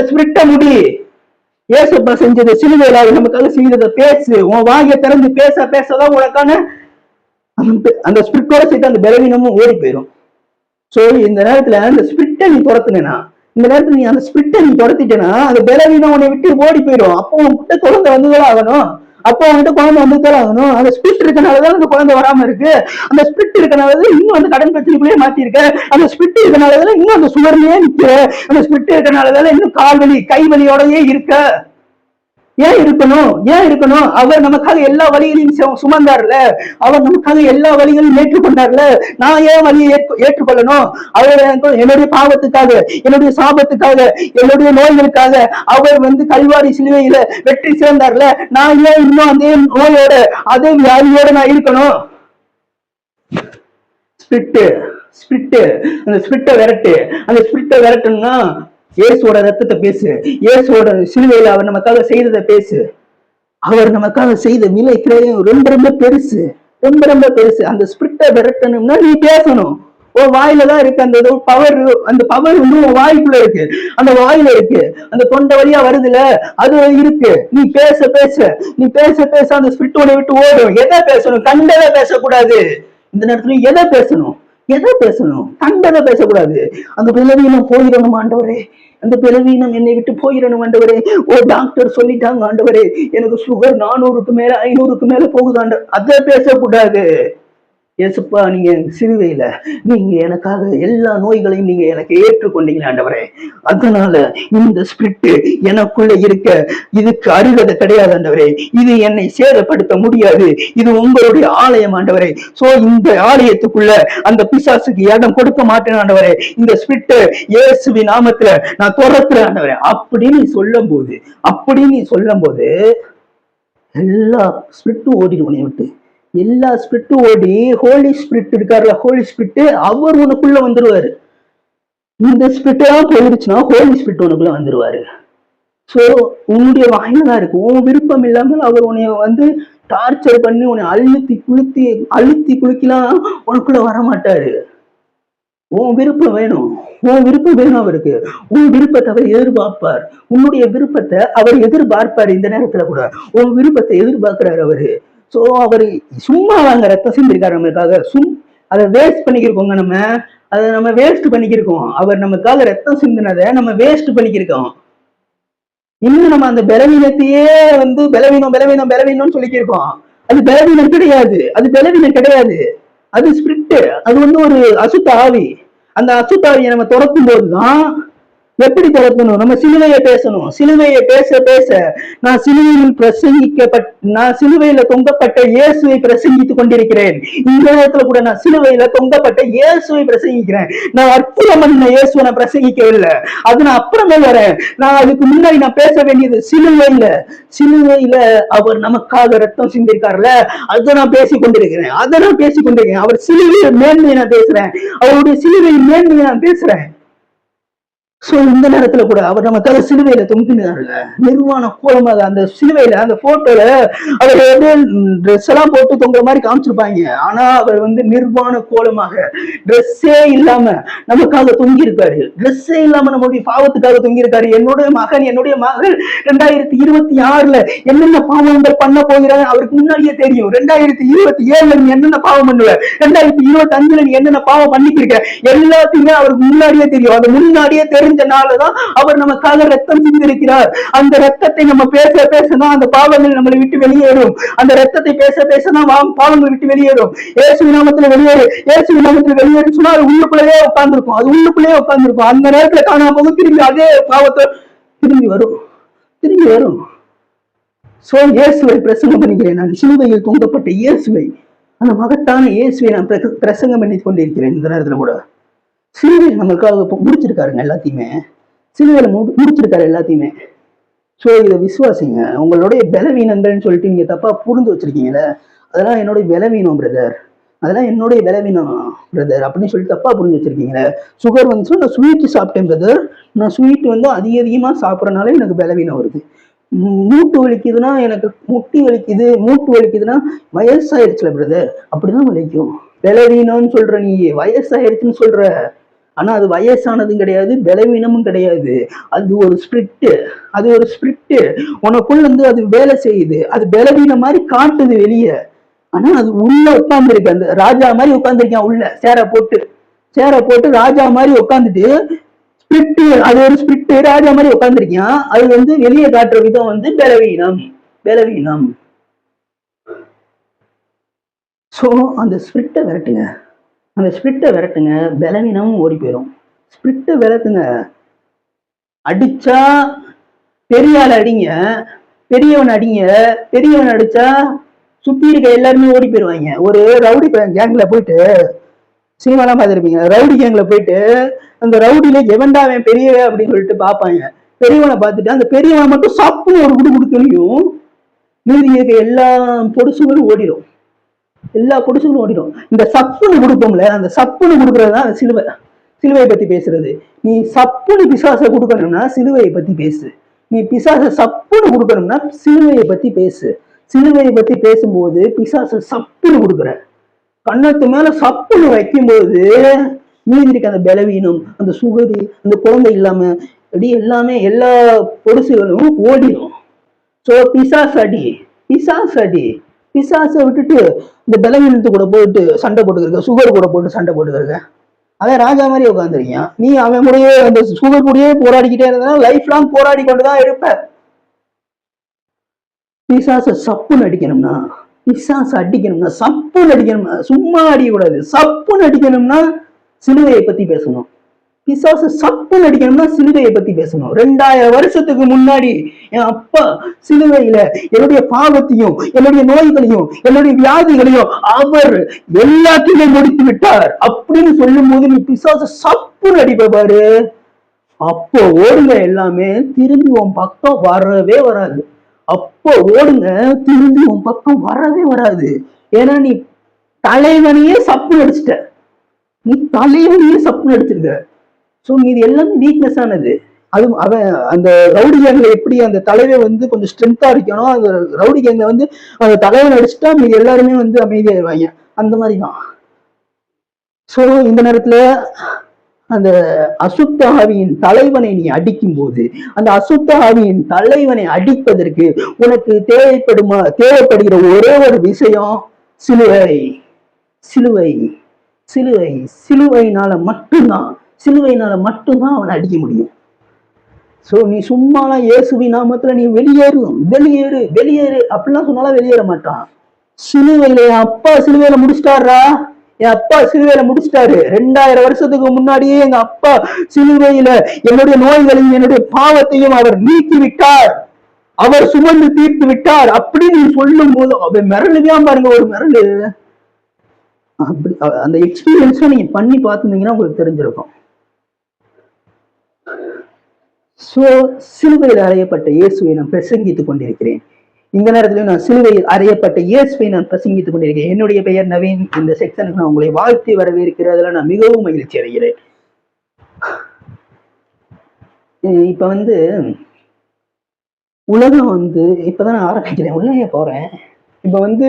ஸ்பிரிட்ட முடி. ஏசப்பா செஞ்சது சிலுவையில நமக்காக செய்ததை பேசு. உன் வாயை திறந்து பேசதான் உனக்கான அந்த ஸ்பிரிட்டோட சேர்த்து அந்த பலவீனமும் ஓடி போயிடும். சோ இந்த நேரத்துல அந்த ஸ்பிரிட்டை நீ துரத்துனா, அந்த பலவீனம் உன்னை விட்டு ஓடி போயிடும். அப்போ உன்கிட்ட குழந்தை வந்துதான் ஆகணும். அந்த ஸ்பிரிட் இருக்கனாலதான் அந்த குழந்தை வராம இருக்கு. அந்த ஸ்பிரிட் இருக்கனாலதான் இன்னும் அந்த கடன் பிரச்சனைக்குள்ளேயே மாத்தி இருக்க. அந்த ஸ்பிரிட் இருக்கனாலதான் இன்னும் அந்த சுகர்லயே நிக்கிற. அந்த ஸ்பிரிட் இருக்கனாலதான் இன்னும் கால்வலி கைவலியோடயே இருக்க. ஏன் இருக்கணும்? அவர் நமக்காக எல்லா வழிகளையும் சுமந்தார்ல, அவர் நமக்காக எல்லா வழிகளையும் ஏற்றுக்கொண்டார்ல. நான் ஏன் வழியை ஏற்றுக்கொள்ளணும்? அவர் என்னுடைய பாவத்துக்காக, என்னுடைய சாபத்துக்காக, என்னுடைய நோய்களுக்காக அவர் வந்து கல்வாரி சிலுவையில வெற்றி சிறந்தார்ல. நான் ஏன் இன்னும் அதே நோயோட அதே வியாதியோட நான் இருக்கணும்? அந்த ஸ்பிரிட்டை விரட்டணும்னா இயேசுவோட ரத்தத்தை பேசு. இயேசுவோட சிலுவையில அவர் நமக்காக செய்ததை பேசு. அவர் நமக்காக செய்த விலை கிரயம் ரொம்ப பெருசு. அந்த ஸ்பிரிட்டை விரட்டணும்னா நீ பேசணும். உன் வாயில தான் இருக்கு அந்த பவர். அந்த பவர் வந்து உன் வாய்க்குள்ள இருக்கு, அந்த வாயில இருக்கு, அந்த தொண்டை வழியா வருதுல, அது இருக்கு. நீ பேச அந்த ஸ்பிரிட் உன்னை விட்டு ஓடும். எதை பேசணும்? கண்டதை பேசக்கூடாது. இந்த நேரத்துல எதை பேசணும்? கண்டதை பேசக்கூடாது. அந்த பலவீனம் போயிடணும் ஆண்டவரே, அந்த பலவீனம் என்னை விட்டு போயிடணும் ஆண்டவரே. டாக்டர் சொல்லிட்டாங்க ஆண்டவரே, எனக்கு சுகர் 400க்கு மேல 500க்கு மேல போகுது. அதை பேசக்கூடாது. ஏசப்பா, நீங்க சிலுவையில நீங்க எனக்காக எல்லா நோய்களையும் நீங்க எனக்கு ஏற்றுக்கொண்டீங்க ஆண்டவரே. அதனால இந்த ஸ்பிரிட் எனக்குள்ள இருக்க இதுக்கு அருகதை கிடையாது ஆண்டவரே. இது என்னை சேதப்படுத்த முடியாது. இது உங்களுடைய ஆலயம் ஆண்டவரே. சோ இந்த ஆலயத்துக்குள்ள அந்த பிசாசுக்கு இடம் கொடுக்க மாட்டேன் ஆண்டவரே. இந்த ஸ்பிரிட் இயேசுவின் நாமத்துல நான் துரத்துறேன் ஆண்டவரே. அப்படி நீ சொல்லும் போது எல்லா ஸ்பிரிட்டும் ஓடிடும் உன்னை விட்டு. எல்லா ஸ்பிரிட்டும் ஓடி ஹோலி ஸ்பிரிட் இருக்காருல்ல, ஹோலி ஸ்பிரிட் அவர் உனக்குள்ள வந்துருவாரு. இந்த ஸ்பிரிட் எல்லாம் போயிடுச்சுன்னா ஹோலி ஸ்பிரிட் உனக்குள்ள வந்துருவாரு. சோ உன்னுடைய வாயில தான் இருக்கு. உன் விருப்பம் இல்லாமல் அவர் உன்னை வந்து டார்ச்சர் பண்ணி உன்னை அழுத்தி குலுக்கிலாம் உனக்குள்ள வர மாட்டாரு. உன் விருப்பம் வேணும், உன் விருப்பம் வேணும் அவருக்கு. உன் விருப்பத்தை அவர் எதிர்பார்ப்பார். உன்னுடைய விருப்பத்தை அவர் எதிர்பார்ப்பார். இந்த நேரத்துல கூட உன் விருப்பத்தை எதிர்பார்க்கிறாரு அவரு. சோ அவரு சும்மா வாங்க ரத்தம் செஞ்சிருக்காரு நம்மளுக்காக. அதை வேஸ்ட் பண்ணிக்கிருக்கோங்க. நம்ம வேஸ்ட் பண்ணிக்கிருக்கோம். அவர் நமக்காக ரத்தம் சிந்தினதை நம்ம வேஸ்ட் பண்ணிக்கிருக்கோம். இன்னும் நம்ம அந்த பலவீனத்தையே வந்து பலவீனம் பலவீனம் பலவீனம்னு சொல்லிக்கிருக்கோம். அது பலவீனம் கிடையாது, அது பலவீனம் கிடையாது, அது ஸ்பிரிட். அது வந்து ஒரு அசுத்த ஆவி. அந்த அசுத்த ஆவியை நம்ம துரத்தும் போதுதான் எப்படி துரத்தணும்? நம்ம சிலுவையை பேசணும். சிலுவையை பேச பேச நான் சிலுவையில தொங்கப்பட்ட இயேசுவை பிரசங்கித்துக் கொண்டிருக்கிறேன். இந்த நேரத்துல கூட நான் சிலுவையில தொங்கப்பட்ட இயேசுவை பிரசங்கிக்கிறேன். நான் அற்புதம் பண்ண இயேசுவை நான் பிரசங்கிக்கவில்லை. அது நான் அப்புறமே வரேன். நான் அதுக்கு முன்னாடி நான் பேச வேண்டியது சிலுவையில அவர் நமக்காக ரத்தம் சிந்திருக்காருல, அதை நான் பேசிக் கொண்டிருக்கிறேன். அவர் சிலுவையை மேன்மையை நான் பேசுறேன். அவருடைய சிலுவை மேன்மையை நான் பேசுறேன். சோ இந்த நேரத்துல கூட அவர் நமக்காக சிலுவையில தொங்கினார்ல, நிர்வாண கோலமாக. அந்த சிலுவையில அந்த போட்டோல அவர் ட்ரெஸ் எல்லாம் போட்டு தொங்குற மாதிரி காமிச்சிருப்பாங்க. ஆனா அவர் வந்து நிர்வாண கோலமாக ட்ரெஸ்ஸே இல்லாம நமக்காக தொங்கி இருக்காரு. ட்ரெஸ்ஸே இல்லாம நம்மளுடைய பாவத்துக்காக தொங்கி இருக்காரு. என்னுடைய மகள் 2026 என்னென்ன பாவங்கள் பண்ண போகிறாங்க அவருக்கு முன்னாடியே தெரியும். 2027 நீ என்னென்ன பாவம் பண்ணுவ, 2025 நீ என்னென்ன பாவம் பண்ணிக்கிருக்க, எல்லாத்தையுமே அவருக்கு முன்னாடியே தெரியும். அது முன்னாடியே தெரிஞ்சனாலதான் அவர் நமக்காக ரத்தம் சிந்திருக்கிறார். அந்த ரத்தத்தை நம்ம பேச பேசதான் அந்த பாவங்கள் நம்மளை விட்டு வெளியேறும். அந்த ரத்தத்தை பேச பேசதான் பாவங்கள் விட்டு வெளியேறும். இயேசு நாமத்துல வெளியேறும் சொன்னா அது உள்ளுக்குள்ளேயே உட்கார்ந்துருக்கும். அந்த நேரத்துல காணாம போகும். திரும்பி அதே பாவத்தை திரும்பி வரும். சோ இயேசுவை பிரசங்கம் பண்ணிக்கிறேன். நான் சிலுவையில் தொங்கப்பட்ட இயேசுவை, அந்த மகத்தான இயேசுவை நான் பிரசங்கம் பண்ணி கொண்டிருக்கிறேன். இந்த நேரத்துல கூட சிலுவையில் நம்மளுக்காக முடிச்சிருக்காருங்க எல்லாத்தையுமே. சிலுவையில முடிச்சிருக்காரு எல்லாத்தையுமே. சோ இதை விசுவாசிங்க. உங்களுடைய பலவீனங்கள்னு சொல்லிட்டு நீங்க தப்பா புரிந்து வச்சிருக்கீங்களே, அதெல்லாம் என்னுடைய பலவீனம் பிரதர், அப்படின்னு சொல்லிட்டு தப்பா புரிஞ்சு வச்சிருக்கீங்களே. சுகர் வந்துச்சுன்னா நான் ஸ்வீட் சாப்பிட்டேன் பிரதர், நான் ஸ்வீட் வந்து அதிகமா சாப்பிட்றதுனால எனக்கு பலவீனம் வருது. மூட்டு வலிக்குதுன்னா எனக்கு மூட்டு வலிக்குதுன்னா வயசாயிருச்சுல பிரதர், அப்படிதான் வலிக்கும். பலவீனம்னு சொல்ற, நீ வயசாயிருச்சுன்னு சொல்ற, ஆனா அது வயசானதும் கிடையாது, பலவீனமும் கிடையாது. அது ஒரு ஸ்பிரிட். உனக்குள்ள இருந்து அது வேலை செய்யுது. அது பலவீனம் மாதிரி காட்டுது வெளியே, ஆனா அது உள்ள உட்கார்ந்துருக்கு. அந்த ராஜா மாதிரி உட்கார்ந்துருக்கான் உள்ள சேர போட்டு ராஜா மாதிரி உட்காந்துட்டு ஸ்பிரிட், அது ஒரு ஸ்பிரிட் ராஜா மாதிரி உட்கார்ந்துருக்கான். அது வந்து வெளியே காட்டுற விதம் வந்து பலவீனம். சோ அந்த ஸ்பிரிட்டை விரட்டுங்க, பலவீனமும் ஓடி போயிடும். ஸ்பிரிட்டை விரட்டுங்க. அடிச்சா பெரியாள் அடிங்க, பெரியவன் அடிச்சா சுத்தி இருக்க எல்லாருமே ஓடி போயிடுவாங்க. ஒரு ரவுடி கேங்ல போயிட்டு, சினிமாலாம் பார்த்துருப்பீங்க, ரவுடி கேங்ல போயிட்டு அந்த ரவுடியில எவன்டாவன் பெரியவன் அப்படின்னு சொல்லிட்டு பார்ப்பாங்க. பெரியவனை பார்த்துட்டு அந்த பெரியவனை மட்டும் சாப்புன்னு ஒரு குடுக்குனியும் மீதி இருக்க எல்லா பொடுசுகளும் ஓடிடும். இந்த சப்புன்னு கொடுப்போம்ல, அந்த சப்புன்னு கொடுக்கறதுதான் அந்த சிலுவையை பத்தி பேசுறது. நீ சப்புன்னு பிசாசை கொடுக்கணும்னா சிலுவையை பத்தி பேசு. நீ பிசாசை சப்புன்னு கொடுக்கணும்னா சிலுவையை பத்தி பேசு. சிலுவையை பத்தி பேசும்போது பிசாசை சப்புன்னு கொடுக்குற, கண்ணத்து மேல சப்புன்னு வைக்கும்போது மீதி இருக்க அந்த பலவீனம், அந்த சுகரு, அந்த குழந்தை இல்லாம அப்படி எல்லாமே எல்லா பொடுசுகளும் ஓடிடும். சோ பிசாசை விட்டுட்டு இந்த பலவீனத்து கூட போயிட்டு சண்டை போட்டுக்கிறக்க, சுகர் கூட போட்டு சண்டை போட்டுக்கிறக்க. அவன் ராஜா மாதிரி உட்காந்துருக்கான். நீ அவன் கூடயே அந்த சுகர் கூடயே போராடிக்கிட்டே இருந்தா லைஃப் லாங் போராடி கொண்டுதான் இருப்ப. பிசாசை சப்புன்னு அடிக்கணும்னா, சப்புன்னு அடிக்கணும்னா, சும்மா அடிக்கக்கூடாது. சப்புன்னு அடிக்கணும்னா சிலுவையை பத்தி பேசணும். பிசாசு சப்புன்னு அடிக்கணும்னா சிலுவையை பத்தி பேசணும். 2000 வருஷத்துக்கு முன்னாடி என் அப்பா சிலுவையில என்னுடைய பாவத்தையும், என்னுடைய நோய்களையும், என்னுடைய வியாதிகளையும் அவர் எல்லாத்தையுமே முடித்து விட்டார் அப்படின்னு சொல்லும் போது நீ பிசாசு சப்புன்னு அடிப்ப பாரு, அப்போ ஓடுங்க எல்லாமே, திரும்பி உன் பக்கம் வரவே வராது. அப்போ ஓடுங்க, திரும்பி உன் பக்கம் வரவே வராது. ஏன்னா நீ தலைவனையே சப்பு அடிச்சிட்ட, நீ தலைவனையே சப்பு அடிச்சிருக்க. சோ இது எல்லாமே வீக்னஸ் ஆனது. அது அவன் அந்த ரவுடி கேங்ல எப்படி அந்த தலைவன் வந்து கொஞ்சம் ஸ்ட்ரென்த்தா இருக்கணும், அந்த ரவுடி கேங்ல வந்து அந்த தலைவன் அடிச்சுட்டா மீது எல்லாருமே வந்து அமைதியாயிருவாங்க. அந்த மாதிரிதான். சோ இந்த நேரத்துல அந்த அசுத்த ஆவியின் தலைவனை நீ அடிக்கும் போது, அந்த அசுத்த ஆவியின் தலைவனை அடிப்பதற்கு உனக்கு தேவைப்படுகிற ஒரே ஒரு விஷயம் சிலுவை. சிலுவை சிலுவை சிலுவையினால மட்டும்தான், சிலுவையினால மட்டும்தான் அவனை அடிக்க முடியும். சோ நீ சும்மாலாம் இயேசுவின் நாமத்துல நீ வெளியேறு வெளியேறு வெளியேறு அப்படிலாம் சொன்னாலும் வெளியேற மாட்டான். சிலுவையில என் அப்பா சிலுவையில முடிச்சிட்டாரா, என் அப்பா சிலுவையில முடிச்சிட்டாரு. 2000 வருஷத்துக்கு முன்னாடியே எங்க அப்பா சிலுவையில என்னுடைய நோய்களையும் என்னுடைய பாவத்தையும் அவர் நீக்கி விட்டார், அவர் சுமந்து தீர்த்து விட்டார் அப்படின்னு நீ சொல்லும் போது அவன் மிரளுதான் பாருங்க, ஒரு மிரளு. அப்படி அந்த எக்ஸ்பீரியன்ஸ் நீங்க பண்ணி பார்த்துருந்தீங்கன்னா உங்களுக்கு தெரிஞ்சிருக்கும். சோ சிலுவையில் அறையப்பட்ட இயேசுவை நான் பிரசங்கித்துக் கொண்டிருக்கிறேன். இந்த நேரத்தில் நான் சிலுவையில் அறையப்பட்ட இயேசுவை நான் பிரசங்கித்துக் கொண்டிருக்கிறேன். என்னுடைய பெயர் நவீன். இந்த செக்ஷனுக்கு நான் உங்களை வாழ்த்தி வரவேற்கிறதுல நான் மிகவும் மகிழ்ச்சி அடைகிறேன். இப்ப வந்து உலகம் வந்து இப்பதான் நான் ஆரம்பிக்கிறேன், உள்ளே போறேன். இப்ப வந்து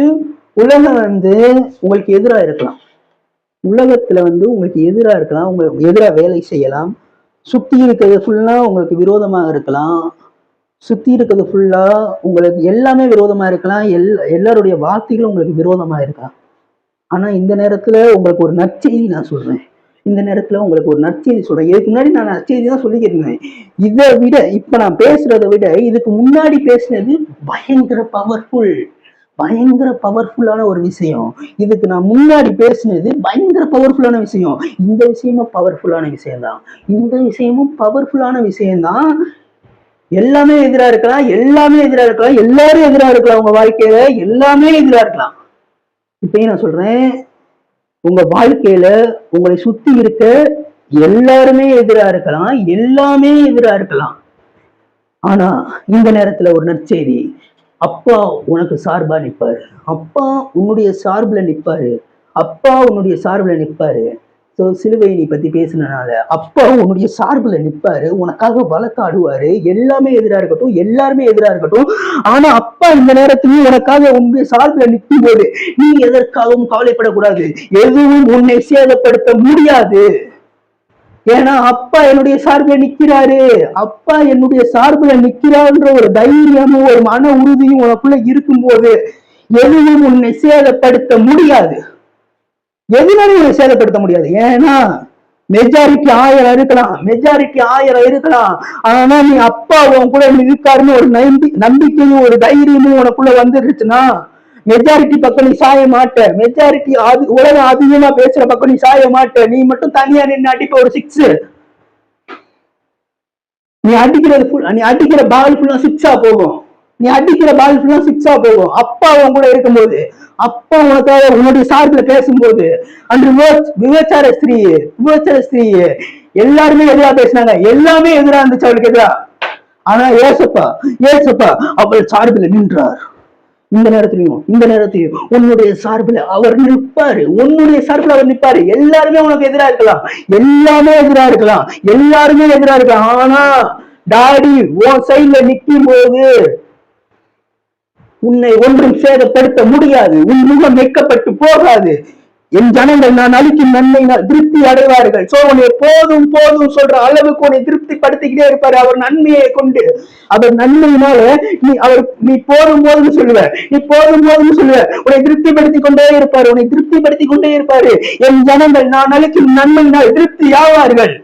உலகம் வந்து உங்களுக்கு எதிராக இருக்கலாம், உலகத்துல வந்து உங்களுக்கு எதிராக இருக்கலாம், உங்களுக்கு எதிராக வேலை செய்யலாம். சுத்தி இருக்கிறது ஃபுல்லா உங்களுக்கு விரோதமாக இருக்கலாம், சுத்தி இருக்கிறது ஃபுல்லா உங்களுக்கு எல்லாமே விரோதமா இருக்கலாம், எல்லாருடைய வார்த்தைகளும் உங்களுக்கு விரோதமா இருக்கலாம். ஆனா இந்த நேரத்துல உங்களுக்கு ஒரு நற்செய்தி நான் சொல்றேன். இந்த நேரத்துல உங்களுக்கு ஒரு நற்செய்தி சொல்றேன். இதுக்கு முன்னாடி நான் நற்செய்தி தான் சொல்லிக்கிட்டு இருந்தேன். இதை விட இப்ப நான் பேசுறதை விட இதுக்கு முன்னாடி பேசினது பயங்கர பவர்ஃபுல், பயங்கர பவர்ஃபுல்லான ஒரு விஷயம். இதுக்கு நான் முன்னாடி பேசினது பயங்கர பவர்ஃபுல்லான விஷயம். இந்த விஷயமும் பவர்ஃபுல்லான விஷயம்தான், இந்த விஷயமும் பவர்ஃபுல்லான விஷயம்தான். எல்லாமே எதிராக இருக்கலாம், எல்லாமே எதிராக இருக்கலாம், எல்லாரும் எதிராக இருக்கலாம், உங்க வாழ்க்கையில எல்லாமே எதிராக இருக்கலாம். இப்பயும் நான் சொல்றேன், உங்க வாழ்க்கையில உங்களை சுத்தி இருக்க எல்லாருமே எதிராக இருக்கலாம், எல்லாமே எதிராக இருக்கலாம். ஆனா இந்த நேரத்துல ஒரு நற்செய்தி, அப்பா உனக்கு சார்பா நிற்பாரு, அப்பா உன்னுடைய சார்புல நிற்பாரு, அப்பா உன்னுடைய சார்புல நிற்பாரு. ஸோ சிலுவை நீ பத்தி பேசினால அப்பா உன்னுடைய சார்புல நிற்பாரு, உனக்காக வழக்காடுவாரு. எல்லாமே எதிராக இருக்கட்டும், எல்லாருமே எதிராக இருக்கட்டும், ஆனா அப்பா இந்த நேரத்திலையும் உனக்காக உன்னுடைய சார்புல நிற்கும் போது நீ எதற்காகவும் கவலைப்படக்கூடாது, எதுவும் உன்னை சேதப்படுத்த முடியாது. ஏன்னா அப்பா என்னுடைய சார்புல நிக்கிறாரு, அப்பா என்னுடைய சார்புல நிக்கிறாருன்ற ஒரு தைரியமும் ஒரு மன உறுதியும் உனக்குள்ள இருக்கும்போது எதுவும் உன்னை சேதப்படுத்த முடியாது, எதுனாலும் உன்னை சேதப்படுத்த முடியாது. ஏன்னா மெஜாரிட்டி 1000 இருக்கலாம், மெஜாரிட்டி 1000 இருக்கலாம், ஆனா நீ அப்பா உன் கூட இருக்காருன்னு ஒரு நம்பிக்கையும் ஒரு தைரியமும் உனக்குள்ள வந்துருச்சுன்னா மெஜாரிட்டி பக்கம் நீ சாய மாட்ட, மெஜாரிட்டி உலகம் அதிகமா பேசுற பக்கம் நீ சாய மாட்ட. நீ மட்டும் தனியா நின்று அடிப்ப ஒரு 6, நீ அடிக்கிற பால் ஃபுல்லா 6ஆ போகும், நீ அடிக்கிற பால் ஃபுல்லா 6ஆ போகும். அப்பா உன் கூட இருக்கும்போது, அப்பா உனக்காக உன்னுடைய சார்பில பேசும்போது, அன்று விபச்சார ஸ்திரீ எல்லாருமே எதிராக பேசினாங்க, எல்லாமே எதிராக இருந்துச்சு அவளுக்கு எதிரா. ஆனா ஏசப்பா அவள் சார்பில் நின்றார். இந்த நேரத்திலையும் உன்னுடைய சார்பில் அவர் நிற்பாரு, உன்னுடைய சார்பில் அவர் நிற்பாரு. எல்லாருமே உனக்கு எதிராக இருக்கலாம், எல்லாமே எதிராக இருக்கலாம், எல்லாருமே எதிராக இருக்கலாம், ஆனா டாடி உன் சைட்ல நிற்கும் போது உன்னை ஒன்றும் சேதப்படுத்த முடியாது, உன் முகம் வெட்கப்பட்டு போகாது. என் ஜனங்கள் நான் அளிக்கும் நன்மையினால் திருப்தி அடைவார்கள். சோ உன்னை போதும் போதும் சொல்ற அளவுக்கு உன்னை திருப்தி படுத்திக்கிட்டே இருப்பாரு அவர் நன்மையை கொண்டு. அவர் நன்மையினால நீ போதும் போதுன்னு சொல்லுவ, நீ போதும் போதுன்னு சொல்லுவ, உன்னை திருப்திப்படுத்திக் கொண்டே இருப்பாரு, உன்னை திருப்திப்படுத்திக் கொண்டே இருப்பாரு. என் ஜனங்கள் நான் அளிக்கும் நன்மையினால் திருப்தி ஆவார்கள்.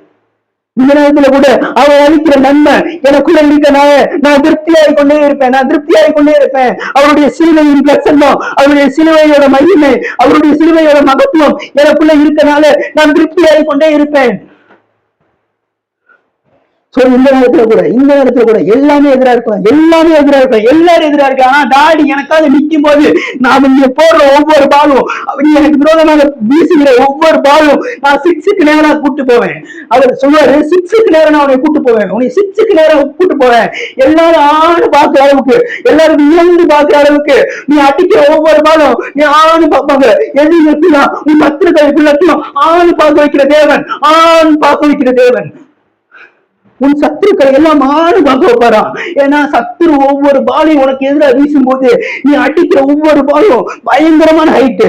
இந்த நேரத்துல கூட அவர் அளிக்கிற நன்மை எனக்குள்ள இருக்கனால நான் திருப்தியாகி கொண்டே இருப்பேன், அவருடைய சிலுவையின் பிரசன்னம், அவருடைய சிலுவையோட மகிமை, அவருடைய சிலுவையோட மகத்துவம் எனக்குள்ள இருக்கனால நான் திருப்தியாகி கொண்டே இருப்பேன். சோ இந்த நேரத்துல கூட எல்லாமே எதிரா இருக்கலாம், எல்லாரும் எதிரா இருக்காங்க. ஆனா டாடி எனக்காக நிக்கும் போது நான் இங்க போடுற ஒவ்வொரு பாலும், அப்படி எனக்கு விரோதமாக வீசுகிற ஒவ்வொரு பாலும் நான் சிக்ஸுக்கு நேரம் கூட்டு போவேன். அவர் சொல்லுவாரு, சிக்ஸுக்கு நேரம் நான் உன்னை கூட்டு போவேன், உன்னை சிக்ஸுக்கு நேரம் கூட்டு போவேன். எல்லாரும் ஆணு பாக்குற அளவுக்கு, எல்லாரும் வியந்து பாக்குற அளவுக்கு நீ அடிக்கிற ஒவ்வொரு பாலும் நீ ஆணு பார்ப்பாங்க. எது நீ பத்திரிக்கை ஆணு பார்க்க வைக்கிற தேவன், ஆண் பார்க்க வைக்கிற தேவன். உன் சத்துருக்களை எல்லாம் மாறு பார்க்க வைப்பாராம். ஏன்னா சத்துரு ஒவ்வொரு பாலையும் உனக்கு எதிராக வீசும் போது நீ அடிக்கிற ஒவ்வொரு பாலும் பயங்கரமான ஹைட்டு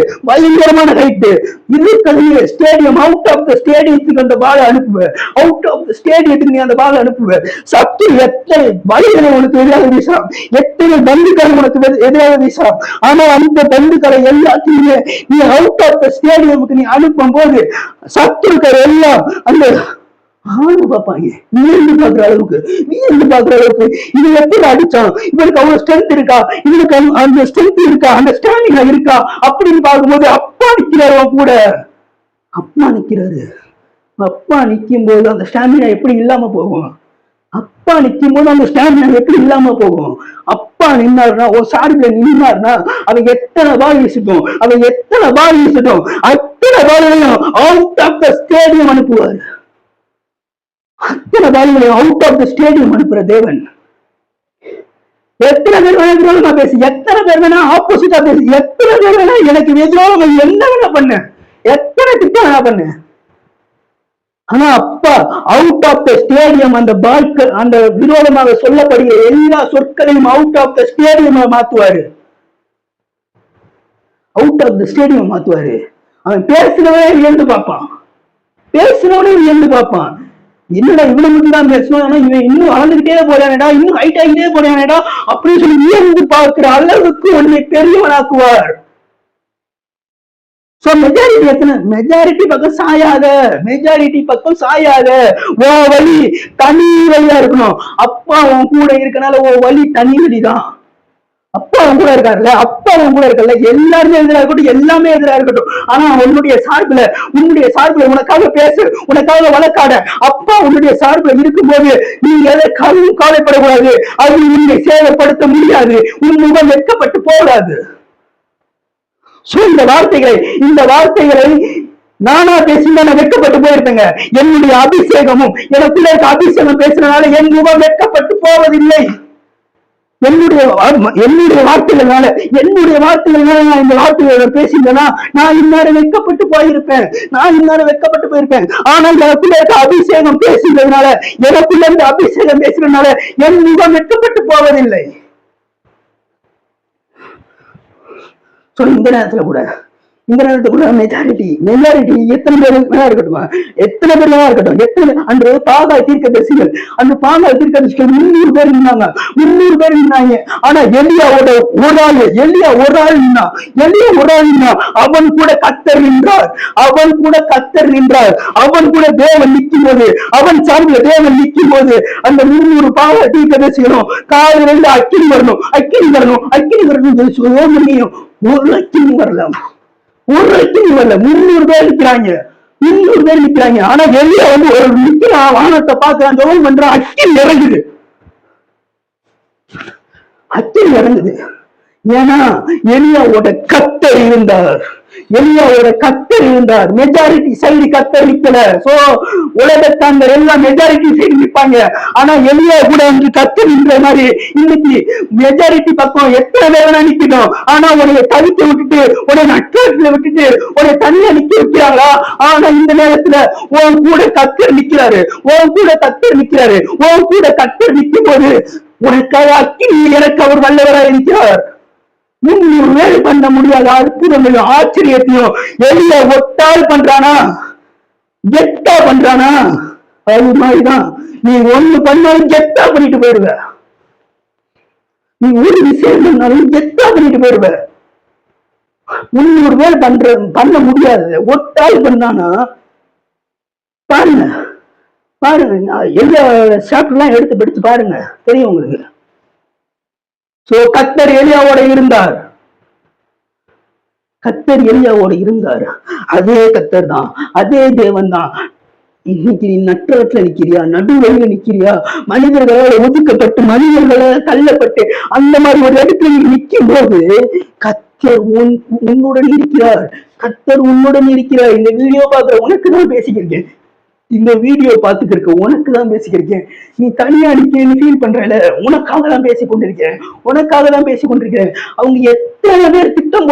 இருக்கிறது. ஸ்டேடியம் அவுட் ஆஃப் த ஸ்டேடியத்துக்கு அந்த பாலை அனுப்புவ, அவுட் ஆஃப் த ஸ்டேடியத்துக்கு நீ அந்த பாலை அனுப்புவ. சத்துரு எத்தனை வழிகளை உனக்கு எதிராக வீசலாம், எத்தனை பந்துக்களை உனக்கு எதிராக வீசலாம். ஆனா அந்த பந்துக்களை எல்லாத்தையுமே நீ அவுட் ஆஃப் த ஸ்டேடியமுக்கு நீ அனுப்பும் போது சத்துருக்கள் எல்லாம் அந்த ஆணு பார்ப்பாங்க. வியந்து பாக்குற அளவுக்கு இவன் எப்படி அடிச்சான், இவனுக்கு அவ்வளவு ஸ்ட்ரென்த் இருக்கா, இவனுக்கு அந்த ஸ்ட்ரென்த் இருக்கா, அந்த ஸ்டாமினா இருக்கா அப்படின்னு பார்க்கும்போது அப்பா நிக்கிறாரு. கூட அப்பா நிக்கும் போது அந்த ஸ்டாமினா எப்படி இல்லாம போகும்? அப்பா நிக்கும் போது அந்த ஸ்டாமினா எப்படி இல்லாம போகும்? அப்பா நின்னாருன்னா, ஒரு சார்பில் நின்னாருன்னா அவன் எத்தனை பால் வீசிட்டோம், அத்தனை பாலையும் அவுட் ஆஃப் த ஸ்டேடியம் அனுப்புவார். அத்தனை பால்களையும் அவுட் ஆஃப் த ஸ்டேடியம் அனுப்புற தேவன். எத்தனை பேர் வேணா விரோதமா பேசு, எத்தனை பேர் வேணா ஆப்போசிட்டா பேசு, எத்தனை பேர் வேணா எனக்கு விரோதமா என்ன வேணா பண்ணு, எத்தனை திட்டம் வேணா பண்ணு. ஆனா அப்பா அவுட் ஆஃப் த ஸ்டேடியம் அந்த பால்கள், அந்த விரோதமாக சொல்லப்படுகிற எல்லா சொற்களையும் அவுட் ஆஃப் த ஸ்டேடியம் மாத்துவாரு. அவுட் ஆஃப் த ஸ்டேடியம் மாத்துவாரு. அவன் பேசுறவனே வியந்து பார்ப்பான், என்னடா இவ்வளவு மட்டும் தான் பேசணும், இவன் இன்னும் வளர்ந்துகிட்டே போறானேடா, இன்னும் ஹைட் ஆகிட்டே போறானேடா அப்படின்னு சொல்லி வியந்து பார்க்கிற அளவுக்கு உன்னை பெரியவனாக்குவார். மெஜாரிட்டி பக்கம் சாயாத, உன் வழி தனி வழியா இருக்கணும். அப்பா உன் கூட இருக்கனால உன் வழி தனி வழிதான். அப்பா அவன் கூட இருக்காருல்ல, எல்லாருமே எதிராக இருக்கட்டும், எல்லாமே எதிராக இருக்கட்டும். ஆனா உன்னுடைய சார்பில் உனக்காக பேசு, உனக்காக வழக்காட அப்பா உன்னுடைய சார்பில் இருக்கும்போது நீ எதற்காகவும் கவலைப்படக்கூடாது. அது உன்னை சேவைப்படுத்த முடியாது, உன் முகம் வெட்கப்பட்டு போகாது. இந்த வார்த்தைகளை நானா பேசினா நான் வெட்கப்பட்டு போயிருப்பேங்க. என்னுடைய அபிஷேகமும் எனக்குள்ள இருக்க அபிஷேகம் பேசுறதுனால என் முகம் வெட்கப்பட்டு போவதில்லை. என்னுடைய வார்த்தைகளால நான் இந்த வார்த்தைகளை பேசியிருந்தேன்னா நான் இந்நேரம் வெட்கப்பட்டு போயிருப்பேன். ஆனால் எனக்குள்ள இருக்க அபிஷேகம் பேசுறதுனால, எனக்குள்ள இருக்க அபிஷேகம் பேசுறதுனால என் முகம் வெட்கப்பட்டு போவதில்லை. இந்த நேரத்துல கூட மெஜாரிட்டி எத்தனை பேர் வேணா இருக்கட்டும், அன்று பாகாய் தீர்க்கதரிசிகள், அந்த பாகாய் தீர்க்கதரிசிகள் 300 பேர் இருந்தாங்க. ஆனா எலியா ஒரு ஆள் நின்னா, அவன் கூட கர்த்தர் நின்றார். அவன் கூட தேவன் நிற்கும் போது, அவன் சார்பில் தேவன் நிற்கும் போது அந்த 300 பாகாய் தீர்க்கதரிசிகளும் காலையில அக்கினி வரணும் சொல்லி ஒரு அக்கினி வரலாம். 300 பேர் நிக்கிறாங்க. ஆனா வெளிய ஒரு நிக்கிறான், வானத்தை பார்க்கிறான், ஜெபம் பண்றான், அக்கினி இறங்குது. ஏன்னா எலியாவோட கர்த்தர் இருந்தார். மெஜாரிட்டி சைடு கர்த்தர் நிக்கல. சோ உலகத்தாங்க எல்லாம் மெஜாரிட்டி சைடு நிற்பாங்க. ஆனா எலியா கூட அன்று கர்த்தர் நின்ற மாதிரி இன்னைக்கு மெஜாரிட்டி பக்கம் எத்தனை பேர் வேணா நிக்கணும். ஆனா உடைய தவிக்க விட்டுட்டு, உடைய நட்புல விட்டுட்டு உடைய தனியா நிக்க வைக்கிறாங்களா? ஆனா இந்த நேரத்துல உன் கூட கர்த்தர் நிக்கிறாரு. உன் கூட கர்த்தர் நிற்கும் போது உனக்காக அக்கினியில் எனக்கு அவர் வல்லவராக இருக்கிறார். 300 பேர் பண்ண முடியாத அற்புதங்களையும் ஆச்சரியத்தையும் எலியா ஒட்டால் பண்றானா, கெட்டா பண்றானா? அது மாதிரிதான் நீ ஒண்ணு பண்ணாலும் கெட்டா பண்ணிட்டு போயிடுவ. நீ ஒரு விஷயம் பண்ணாலும் கெட்டா பண்ணிட்டு போயிடுவ. 300 பேர் பண்ண முடியாது, ஒட்டால் பண்ணானா? பாருங்க எல்லா சாப்டர் எல்லாம் எடுத்து படிச்சு பாருங்க, தெரியும் உங்களுக்கு. சோ கர்த்தர் எலியாவோட இருந்தார். அதே கர்த்தர் தான், அதே தேவன் தான் இன்னைக்கு நீ நட்டத்துல நிக்கிறியா, நடுவழியில நிக்கிறியா, மனிதர்களால் ஒதுக்கப்பட்டு மனிதர்களால் தள்ளப்பட்டு அந்த மாதிரி ஒரு இடத்துல நீ நிற்கும் போது கர்த்தர் உன்னுடன் இருக்கிறார். கர்த்தர் உன்னுடன் இருக்கிறார். இந்த வீடியோ பாக்குற உனக்கு தான் பேசிக்கிறேன். இந்த வீடியோ பார்த்துட்டு இருக்க உனக்கு தான் பேசிக்கிறேன். நீ தனியா நிக்கிறேன்னு ஃபீல் பண்றல, உனக்காக தான் பேசி கொண்டிருக்கிறேன். உனக்காக தான் பேசி கொண்டிருக்கிறேன். அவங்க எத்தனை பேர் திட்டம்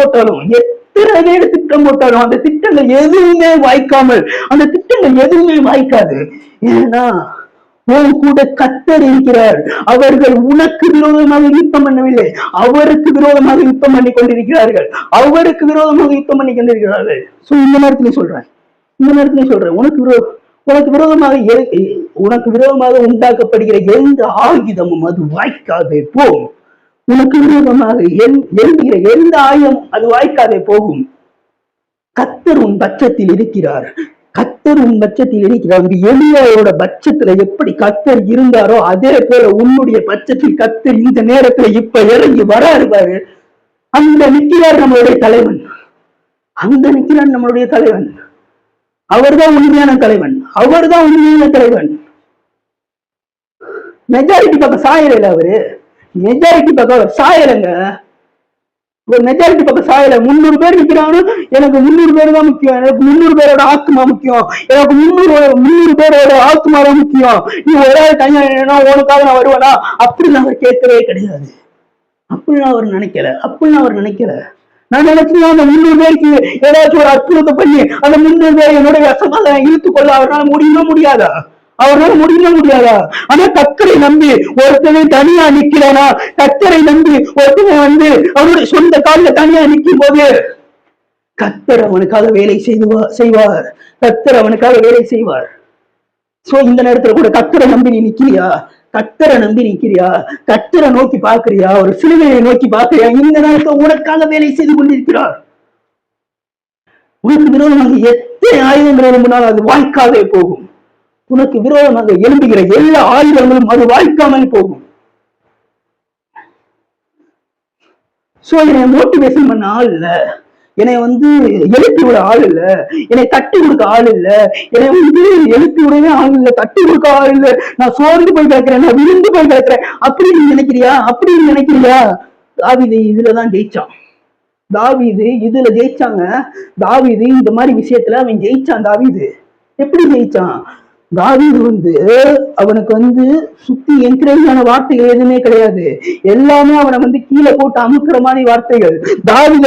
போட்டாலும் அந்த திட்டங்கள் எதுவுமே வாய்க்காமல், அந்த திட்டங்கள் எதுவுமே வாய்க்காது. ஏன்னா உன் கூட கர்த்தர் இருக்கிறார். அவர்கள் உனக்கு விரோதமாக யுத்தம் பண்ணவில்லை, அவருக்கு விரோதமாக யுத்தம் பண்ணி கொண்டிருக்கிறார்கள். அவருக்கு விரோதமாக யுத்தம் பண்ணி கொண்டிருக்கிறார்கள். சோ இந்த நேரத்துல சொல்றேன் உனக்கு விரோதமாக உண்டாக்கப்படுகிற எந்த ஆயுதமும் அது வாய்க்காதே போகும். உனக்கு விரோதமாக எழுதுகிற எந்த ஆயுதமும் அது வாய்க்காதே போகும். கர்த்தர் உன் பட்சத்தில் இருக்கிறார். எலியாவோட பட்சத்துல எப்படி கர்த்தர் இருந்தாரோ அதே போல உன்னுடைய பட்சத்தில் கர்த்தர் இந்த நேரத்துல இப்ப இறங்கி வராரு பாரு. அந்த நிக்கிறார் நம்மளுடைய தலைவன். அவர்தான் உண்மையான தலைவன். மெஜாரிட்டி பக்கம் சாயல, அவரு மெஜாரிட்டி பக்கம் சாயலங்க. ஒரு மெஜாரிட்டி பக்கம் சாயல. 300 பேர் நிக்கிறாங்க, எனக்கு 300 பேர் தான் முக்கியம், எனக்கு 300 பேரோட ஆத்மா முக்கியம், எனக்கு 300 பேரோட ஆத்மா தான் முக்கியம். நீ ஒரு ஆள் தனியா உனக்காக நான் வருவேனா அப்படின்னு அவர் கேட்கவே கிடையாது. அப்படின்னு அவர் நினைக்கல. நான் நினைச்சேன் அந்த 300 பேருக்கு ஏதாச்சும் ஒரு அற்புதத்தை பண்ணி அந்த 300 பேரை என்னுடைய சமாதானம் இழுத்துக் கொள்ள அவரால் முடியாதா? ஆனா கர்த்தரை நம்பி ஒருத்தனை தனியா நிக்கிறானா, கர்த்தரை நம்பி ஒருத்தனை அவனுடைய சொந்த காலில் தனியா நிற்கும் போது கர்த்தர் அவனுக்காக வேலை செய்வார். சோ இந்த நேரத்துல கூட கர்த்தரை நம்பி நீ நிக்கிறியா? கர்த்தரை நோக்கி பாக்குறியா? ஒரு சிலுவையை நோக்கி பாக்குறியா? இந்த நேரத்தில் உனக்காக வேலை செய்து கொண்டிருக்கிறார். உனக்கு விரோதமாக எத்தனை ஆயுதங்கள் எழும்பினாலும் அது வாய்க்காதே போகும். உனக்கு விரோதமாக எழும்புகிற எல்லா ஆயுதங்களும் அது வாய்க்காமல் போகும். சோ என்னை மோட்டிவேஷன் பண்ண ஆள் இல்ல, என்னை எழுப்பி விட ஆள் இல்ல, என்னை தட்டி கொடுக்க ஆள் இல்ல, என்னை எழுப்பி விடவே ஆள் இல்ல, தட்டி கொடுக்க ஆள் இல்ல. நான் சோர்ந்து போய் கிடக்கிறேன், நான் விழுந்து போய் கிடக்கிறேன் அப்படின்னு நினைக்கிறியா? தாவீது இதுலதான் ஜெயிச்சான். தாவீது இந்த மாதிரி விஷயத்துல அவன் ஜெயிச்சான். தாவீது எப்படி ஜெயிச்சான்? தாவீது அவனுக்கு சுத்தி என்கரேஜான வார்த்தைகள் எதுவுமே கிடையாது. எல்லாமே அவனை கீழே போட்டு அமுக்குற மாதிரி வார்த்தைகள். தாவீது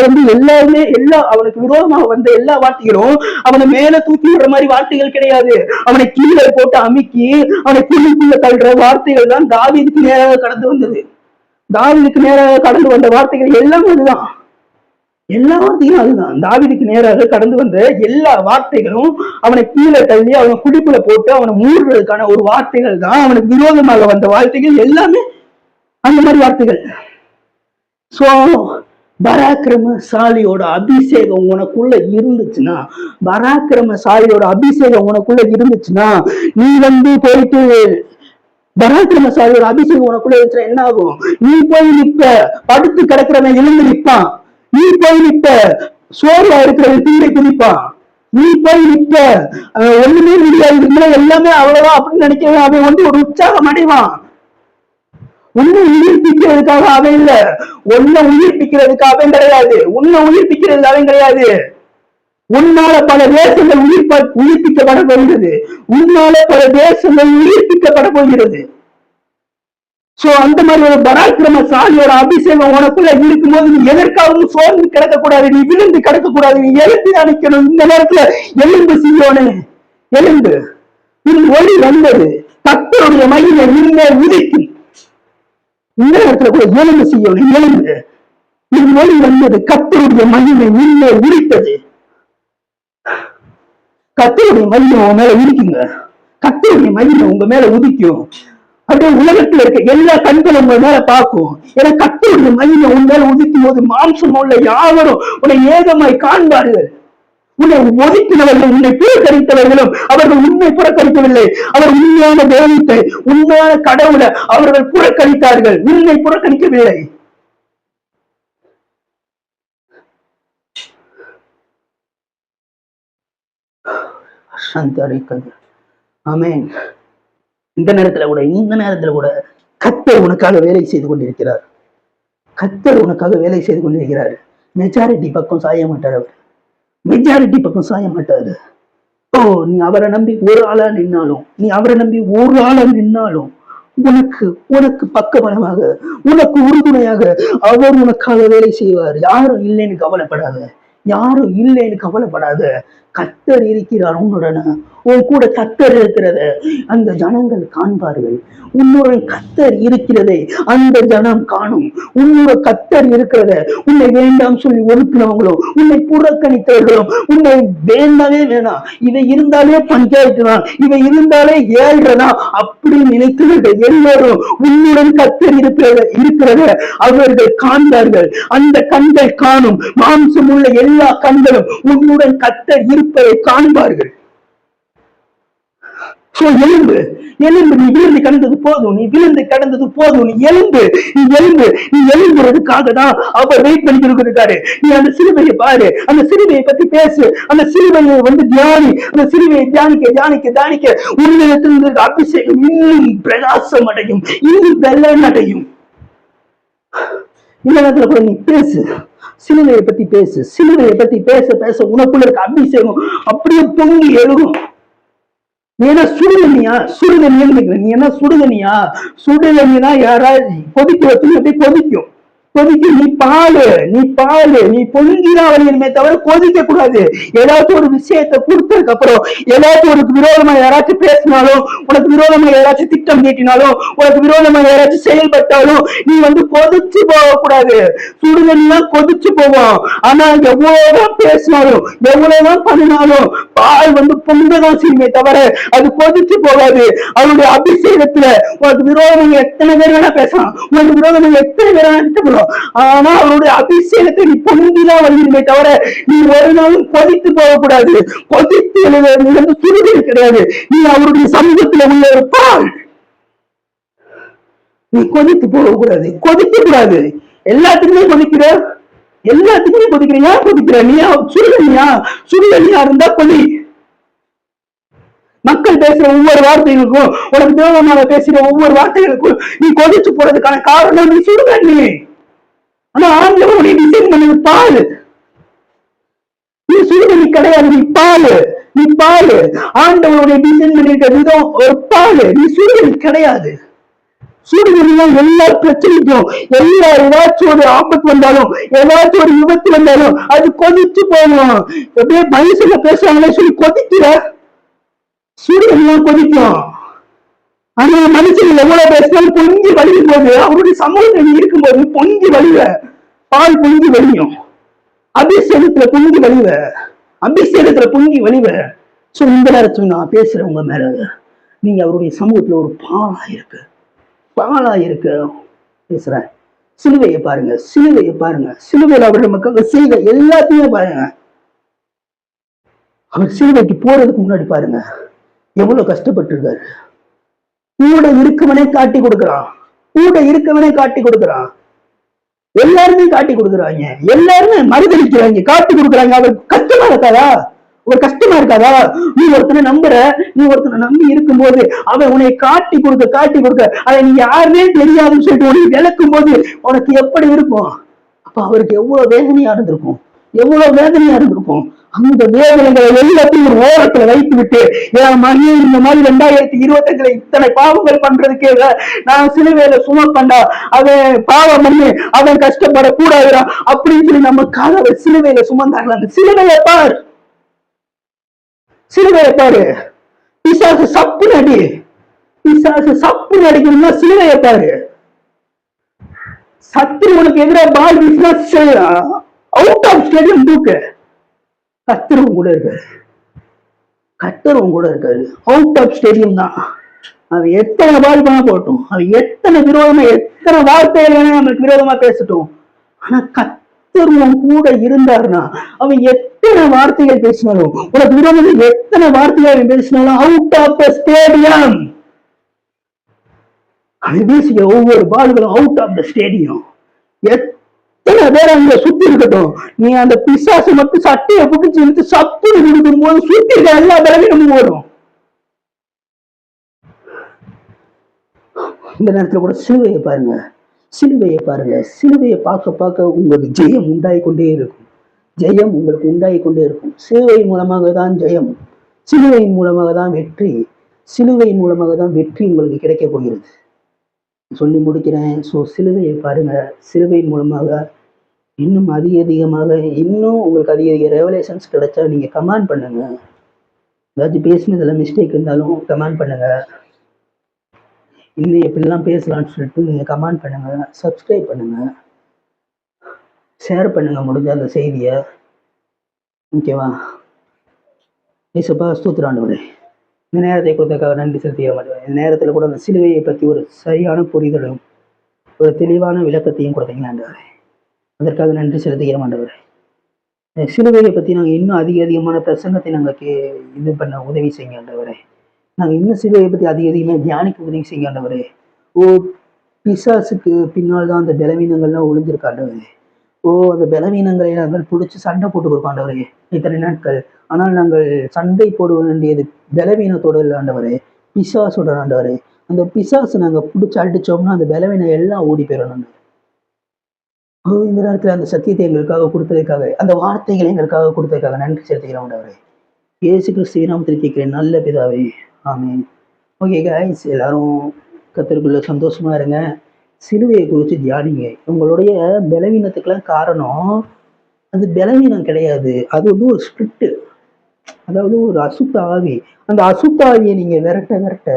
அவனுக்கு விரோதமாக வந்த எல்லா வார்த்தைகளும் அவனை மேல தூக்கி விடுற மாதிரி வார்த்தைகள் கிடையாது. அவனை கீழே போட்டு அமுக்கி அவனை குழிக்குள்ள தள்ளுற வார்த்தைகள் தான் தாவீதுக்கு நேராக கடந்து வந்தது. கடந்து வந்த வார்த்தைகள் எல்லாமே அதுதான். தாவீதுக்கு நேராக கடந்து வந்த எல்லா வார்த்தைகளும் அவனை கீழே தள்ளி அவனை குடிப்புல போட்டு அவனை மூடுறதுக்கான ஒரு வார்த்தைகள் தான். அவனுக்கு விரோதமாக வந்த வார்த்தைகள் எல்லாமே அந்த மாதிரி வார்த்தைகள். சோ பராக்கிரமசாலியோட அபிஷேகம் உனக்குள்ள இருந்துச்சுன்னா நீ போயிட்டு பராக்கிரமசாலியோட அபிஷேகம் உனக்குள்ள இருந்துச்சுன்னா என்ன ஆகும்? நீ போய் நிற்ப, படுத்து கிடக்கிறவன் எழுந்து நிற்பான். நீ போய் நிற்ப, சோர்வா இருக்கிறவன் தீரை குதிப்பான். நீ போய் நிற்ப, ஒண்ணுமே முடியாது, எல்லாமே அவ்வளவுதான் அப்படின்னு நினைக்கிறவன் அவன் ஒரு உற்சாகம் அடைவான். உன்னை உயிர்ப்பிக்கிறதுக்காக அவன் இல்ல, உன்னை உயிர்ப்பிக்கிறதுக்கு அவன் கிடையாது. உன்னால பல தேசங்கள் உயிர்ப்பிக்கப்பட போகிறது. சோ அந்த மாதிரி ஒரு பராக்கிரமசாலியோட அபிஷேகம் உனக்குள்ள இருக்கும்போது நீ எதற்காகவும் சோர்ந்து கிடக்கக்கூடாது, நீ விழுந்து கிடக்கக்கூடாது, நீ எழுந்து அணைக்கணும். இந்த நேரத்துல எலும்பு சீயோனே, எலும்பு, உன் ஒளி வந்தது, கர்த்தருடைய மகிமை உன்னை உதிக்கும். இந்த நேரத்துல கூட எலும்பு சீயோனே, எலும்பு, உன் ஒளி வந்தது, கர்த்தருடைய மகிமை உன்னை உதித்தது. கர்த்தருடைய மகிமை உன் மேல உதிக்குங்க. கர்த்தருடைய மகிமை உங்க மேல உதிக்கும். அப்படியே உலகத்துல இருக்க எல்லா கண்களும் உங்க மேல பார்க்கும். ஏன்னா கர்த்தருடைய மகிமை உன் மேல உதிக்கும் போது மாம்சம் உள்ள யாவரும் உன்னை ஏகமாய் காண்பார்கள். உன்னை ஒதுக்கினவர்கள், உன்னை புறக்கணித்தவர்களும் அவர்கள் உண்மை புறக்கணிக்கவில்லை. அவர் உண்மையான தெய்வத்தை, உண்மையான கடவுளை அவர்கள் புறக்கணித்தார்கள், உண்மை புறக்கணிக்கவில்லை. ஆமென். இந்த நேரத்துல கூட கர்த்தர் உனக்காக வேலை செய்து கொண்டிருக்கிறார். கர்த்தர் உனக்காக வேலை செய்து கொண்டிருக்கிறார். மெஜாரிட்டி பக்கம் சாய மாட்டார் அவர். மெஜாரிட்டி பக்கம் சாய மாட்டாரு. ஓ, நீ அவரை நம்பி ஒரு ஆளா நின்னாலும், உனக்கு உனக்கு பக்கபலமாக, உனக்கு உறுதுணையாக அவர் உனக்காக வேலை செய்வார். யாரும் இல்லைன்னு கவலைப்படாத. கர்த்தர் இருக்கிறார் உன்னுடன். உன் கூட கர்த்தர் இருக்கிறத அந்த ஜனங்கள் காண்பார்கள். உன்னுடன் கர்த்தர் இருக்கிறதை அந்த ஜனம் காணும். உன்னோட கர்த்தர் இருக்கிறத உன்னை வேண்டாம் சொல்லி ஒதுக்கினவங்களும், உன்னை புறக்கணித்தவர்களும், உன்னை வேண்டாமே வேணாம், இவை இருந்தாலே பஞ்சாயத்து தான், இவை இருந்தாலே ஏழ்றதான் அப்படி நினைத்தவர்கள் எல்லோரும் உன்னுடன் கர்த்தர் இருக்கிறத அவர்கள் காண்பார்கள். அந்த கண்கள் காணும். மாம்சம் உள்ள எல்லா கண்களும் உன்னுடன் கர்த்தர் இருப்பதை காண்பார்கள். எலும்பு எலும்பு, நீ விழுந்து கடந்தது போதும், நீ எழும்புறதுக்காக தான் அவர் வெயிட் பண்ணிட்டு இருக்காரு. நீ அந்த சிலுவையை பாரு, அந்த சிலுவையை பத்தி பேசு, அந்த சிலுவையை தியானி. அந்த சிலுவையை தியானிக்க உன்னிடத்திலிருந்து அபிஷேகம் இன்னும் பிரகாசம் அடையும், இன்னும் வெள்ளன் அடையும். இந்த நேரத்துல கூட நீ பேசு, சிலுவையை பத்தி பேசு. சிலுவையை பத்தி பேச உனக்குள்ள இருக்க அபிஷேகம் அப்படியே பொங்கி எழுகும். நீ என்ன சுடுதண்ணியா? நீ என்ன சுடுதண்ணினா யாராவது கொதிக்க வச்சு அப்படியே கொதிக்கும். நீ பொங்கிதான் வழியுமே தவிர கொதிக்க கூடாது. ஏதாச்சும் ஒரு விஷயத்தை கொடுத்ததுக்கு அப்புறம் ஏதாச்சும் ஒரு விரோதமா யாராச்சும் பேசினாலும், உனக்கு விரோதமா யாராச்சும் திட்டம் கேட்டினாலும், உனக்கு விரோதமா யாராச்சும் செயல்பட்டாலும் நீ கொதிச்சு போக கூடாது. சுடுதண்ணிதான் கொதிச்சு போவோம். ஆனா எவ்வளவுதான் பேசினாலும், எவ்வளவுதான் பண்ணினாலும் பால் பொங்கதான் செய்யுமே தவிர அது கொதிச்சு போகாது. அவருடைய அபிஷேகத்துல உனக்கு விரோதம் எத்தனை பேர் வேணா பேசலாம், உனக்கு விரோதம் எத்தனை பேர் வேணா திட்டப்படும். ஆனா அவருடைய அபிஷேகத்தை நீ பொங்கிதான் வருவீங்க தவிர நீ ஒரு நாளும் கொதித்து போகக்கூடாது. கொதித்து எழுதுறது சுடுதல் கிடையாது. நீ அவருடைய சமூகத்துல உள்ள ஒரு பால். நீ கொதித்து போகக்கூடாது, கொதிக்க கூடாது. எல்லாத்துக்குமே கொதிக்கிற. ஏன் கொதிக்கிற? நீ சுடுதண்ணியா இருந்தா கொதி. மக்கள் பேசுற ஒவ்வொரு வார்த்தைகளுக்கும், உனக்கு தேவமாக பேசுற ஒவ்வொரு வார்த்தைகளுக்கும் நீ கொதிச்சு போறதுக்கான காரணம் நீ சுடுதண்ணி. ஆனா ஆண்டவருடைய டிசைன் பண்ணது பால். நீ சுடுதண்ணி கிடையாது, நீ பால். ஆண்டவருடைய டிசைன் பண்ணிருக்க விதம் ஒரு பால். நீ சுடுதண்ணி கிடையாது. சுடுதண்ணிதான் எல்லா பிரச்சனைக்கும், ஏதாச்சும் ஒரு ஆபத்து வந்தாலும், ஏதாச்சும் ஒரு விபத்து வந்தாலும் அது கொதிச்சு போகும். அப்படியே மனுஷங்க பேசுறாங்களே சொல்லி கொதிக்கிற. சுடுதண்ணிதான் கொதிக்கும். ஆனா மனுஷன் எவ்வளவு பேசினாலும் பொங்கி வலிக்கும் போது, அவருடைய சமூகத்தில் இருக்கும்போது பொங்கி வலிவ, பால் பொங்கி வலியும். அபிஷேகத்துல பொங்கி வலிவ. சோ இந்த நேரத்துல நான் பேசுறேன் உங்க மேல, நீங்க அவருடைய சமூகத்துல ஒரு பாலா இருக்கு பேசுறேன். சிலுவையை பாருங்க. சிலுவையில அவர் நமக்கு செய்த எல்லாத்தையும் பாருங்க. அவர் சிலுவைக்கு போறதுக்கு முன்னாடி பாருங்க எவ்வளவு கஷ்டப்பட்டு இருக்காரு. கூட இருக்கவனே காட்டி கொடுக்கிறான். எல்லாருமே காட்டி கொடுக்குறாங்க, எல்லாருமே மறுதளிக்கிறாங்க, காட்டி கொடுக்குறாங்க. அவர் கஷ்டமா இருக்காதா? நீ ஒருத்தனை நம்பி இருக்கும்போது அவன் உன்னை காட்டி கொடுக்க அதை நீ யாருமே தெரியாதுன்னு சொல்லிட்டு உனக்கு விளக்கும் போது உனக்கு எப்படி இருக்கும்? அப்ப அவருக்கு எவ்வளவு வேதனையா இருந்திருக்கும். அந்த வேதனைகளை எல்லாத்தையும் ஒரு ஓரத்துல வைத்து விட்டு, என் மகன் இந்த மாதிரி 2025 இத்தனை பாவங்கள் பண்றதுக்கே நான் சிலுவையில சுமப்பண்டா, அவன் பாவம் பண்ணி அவன் கஷ்டப்படக்கூடாதுடா அப்படின்னு சொல்லி நமக்காக அவர் சிலுவையில சுமந்தார்கள். அந்த சிலுவையை பாரு. பிசாசு சப்பு நடிக்கணும்னா சிலுவையை பாரு. சத்துரு உனக்கு எதிராக பால் வீசினா அவுட் ஆஃப் ஸ்டேடியம் தூக்கு. கர்த்தரும் கூட இருக்காரு. அவுட் ஆஃப் ஸ்டேடியம் தான். அவன் எத்தனை பால் பண்ண போட்டோம், அவன் எத்தனை வார்த்தைகள் நம்மளுக்கு விரோதமா பேசட்டும், ஆனா கர்த்தர் உன் கூட இருந்தாருன்னா அவன் எத்தனை வார்த்தைகள் பேசினாலும், உனக்கு விரோதம் எத்தனை வார்த்தைகள் பேசினாலும் அவுட் ஆஃப் த ஸ்டேடியம். அவன் பேசிய ஒவ்வொரு பால்களும் அவுட் ஆஃப் த ஸ்டேடியம். எத்தனை பேர் அங்க சுத்தி இருக்கட்டும், நீ அந்த பிசாசு மட்டும் சட்டையை பிடிச்சு இழுத்து சப்பு இருக்கும் போது சுத்தி இருக்க எல்லா பலவீனமும் வரும். இந்த நேரத்துல கூட சிலுவையை பாருங்க, சிலுவையை பாருங்க. சிலுவையை பார்க்க பார்க்க உங்களுக்கு ஜெயம் உண்டாகி கொண்டே இருக்கும். ஜெயம் உங்களுக்கு உண்டாகி கொண்டே இருக்கும். சிலுவையின் மூலமாக தான் ஜெயம், சிலுவையின் மூலமாக தான் வெற்றி, சிலுவையின் மூலமாக தான் வெற்றி உங்களுக்கு கிடைக்க போகிறது. சொல்லி முடிக்கிறேன். ஸோ சிலுவையை பாருங்க. சிலுவையின் மூலமாக இன்னும் அதிகமாக இன்னும் உங்களுக்கு அதிக ரெவலேஷன்ஸ் கிடைச்சா நீங்க கமெண்ட் பண்ணுங்க. ஏதாச்சும் பேசினதுல மிஸ்டேக் இருந்தாலும் கமெண்ட் பண்ணுங்க. இன்னும் எப்படிலாம் பேசலாம்னு சொல்லிட்டு நீங்க கமெண்ட் பண்ணுங்க, சப்ஸ்கிரைப் பண்ணுங்க, ஷேர் பண்ணுங்க முடிஞ்ச அந்த செய்தியை. ஓகேவா? ஏசப்பா ஸ்தோத்திரம் ஆண்டவரே. இந்த நேரத்தை கொடுத்ததுக்காக நன்றி செலுத்திய மாட்டேன். இந்த நேரத்தில் கூட அந்த சிலுவையை பற்றி ஒரு சரியான புரிதலும் ஒரு தெளிவான விளக்கத்தையும் கொடுத்தீங்களா ஆண்டவரே. அதற்காக நன்றி செலுத்திய ஆண்டவரே. சிலுவையை பற்றி நாங்கள் இன்னும் அதிகமான பிரசங்கத்தை நாங்கள் இது பண்ண உதவி செய்யுங்க ஆண்டவரே. நாங்கள் இன்னும் சிலுவையை பற்றி அதிகமாக தியானிக்க உதவி செய்யுங்க ஆண்டவரே. ஓ, பிசாசுக்கு பின்னால் தான் அந்த பலவீனங்கள்லாம் ஒளிஞ்சிருக்கு ஆண்டவரே. ஓ, அந்த பலவீனங்களை நாங்கள் பிடிச்சி சண்டை போட்டு கொடுப்போம் ஆண்டவரே இத்தனை நாட்கள். ஆனால் நாங்கள் சண்டை போட வேண்டியது பலவீனத்தோடு இல்லை ஆண்டவரே, பிசாசோட ஆண்டவரே. அந்த பிசாசு நாங்கள் பிடிச்சி அடிச்சோம்னா அந்த பலவீனம் எல்லாம் ஓடி போயிடணும். இந்த நேரத்தில் அந்த சத்தியத்தை எங்களுக்காக கொடுத்ததுக்காக, அந்த வார்த்தைகளை எங்களுக்காக கொடுத்ததுக்காக நன்றி செலுத்துகிறோம் ஆண்டவரே. இயேசு கிறிஸ்து நாமத்தில் கேட்கிறேன் நல்ல பிதாவே, ஆமென். ஓகே கைஸ், எல்லாரும் கர்த்தருக்குள்ள சந்தோஷமா இருங்க. சிலுவையை குறித்து தியானிங்க. உங்களுடைய பலவீனத்துக்கெல்லாம் காரணம் அது பலவீனம் கிடையாது, அது வந்து ஒரு ஸ்பிரிட்டு, அதாவது ஒரு அசுத்த ஆவி. அந்த அசுத்த ஆவியை நீங்க விரட்ட விரட்ட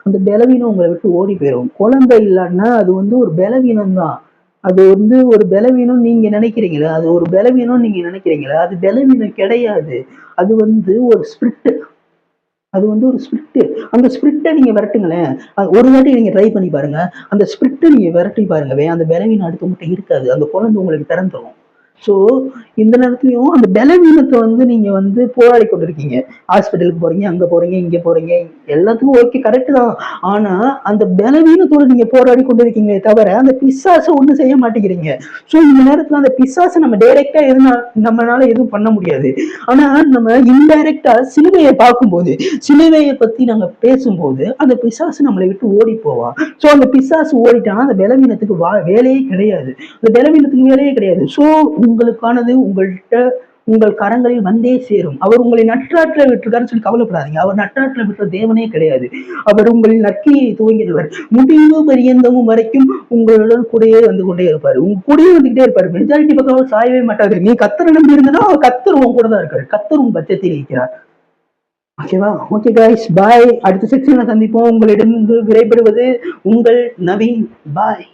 அந்த பலவீனம் உங்களை விட்டு ஓடி போயிடும். குழந்தை இல்லைன்னா அது வந்து ஒரு பலவீனம் தான். அது வந்து ஒரு பலவீனம் நீங்க நினைக்கிறீங்களா, அது ஒரு பலவீனம் நீங்க நினைக்கிறீங்களா, அது பலவீனம் கிடையாது. அது வந்து ஒரு ஸ்பிரிட்டு, அது வந்து ஒரு ஸ்பிரிட்டு. அந்த ஸ்பிரிட்டை நீங்க விரட்டுங்களேன். ஒரு வாட்டி நீங்க ட்ரை பண்ணி பாருங்க. அந்த ஸ்பிரிட்டை நீங்க விரட்டி பாருங்கவே, அந்த பலவீனம் அடுத்த மட்டும் இருக்காது. அந்த குழந்தை உங்களுக்கு திறந்துடும். ஸோ இந்த நேரத்துலையும் அந்த பலவீனத்தை வந்து நீங்க வந்து போராடி கொண்டிருக்கீங்க. ஹாஸ்பிட்டலுக்கு போறீங்க, அங்க போறீங்க, இங்க போறீங்க, எல்லாத்துக்கும் ஓகே கரெக்ட் தான். ஆனா அந்த பலவீனத்தோடு நீங்க போராடி கொண்டிருக்கீங்களே தவிர அந்த பிசாசை ஒன்றும் செய்ய மாட்டேங்கிறீங்க. ஸோ இந்த நேரத்துல அந்த பிசாசை நம்ம டைரக்டா நம்மளால எதுவும் பண்ண முடியாது. ஆனா நம்ம இன்டைரக்டா சிலுவையை பார்க்கும்போது, சிலுவையை பத்தி நாங்க பேசும்போது அந்த பிசாசு நம்மளை விட்டு ஓடி போவான். ஸோ அந்த பிசாசு ஓடிட்டானா அந்த பலவீனத்துக்கு வேலையே கிடையாது, அந்த பலவீனத்துக்கு வேலையே கிடையாது. ஸோ உங்களுக்கானது உங்கள்கிட்ட உங்கள் கரங்களில் வந்தே சேரும். அவர் உங்களை நற்றாற்றில் விட்டுருக்காருன்னு சொல்லி கவலைப்படாதீங்க. அவர் நற்றாற்றில் விட்டுற தேவனே கிடையாது. அவர் உங்களின் நற்கிரியை துவங்கிடுவார். முடிவு பரியந்தமும் வரைக்கும் உங்களுடன் கூடயே வந்து கொண்டே இருப்பாரு. உங்க கூடயே வந்துகிட்டே இருப்பாரு. மெஜாரிட்டி பக்கம் அவர் சாயவே மாட்டாரு. நீ கத்தரை நம்பி இருந்தனா கத்தர் உங்க கூட தான் இருக்காரு. கத்தர் உங்க பட்சத்தில் இருக்கிறார். ஓகேவா? ஓகே கைஸ், பாய். அடுத்த செக்ஷன்ல சந்திப்போம். உங்களிடம் விடைபெறுவது உங்கள் நவீன். பாய்.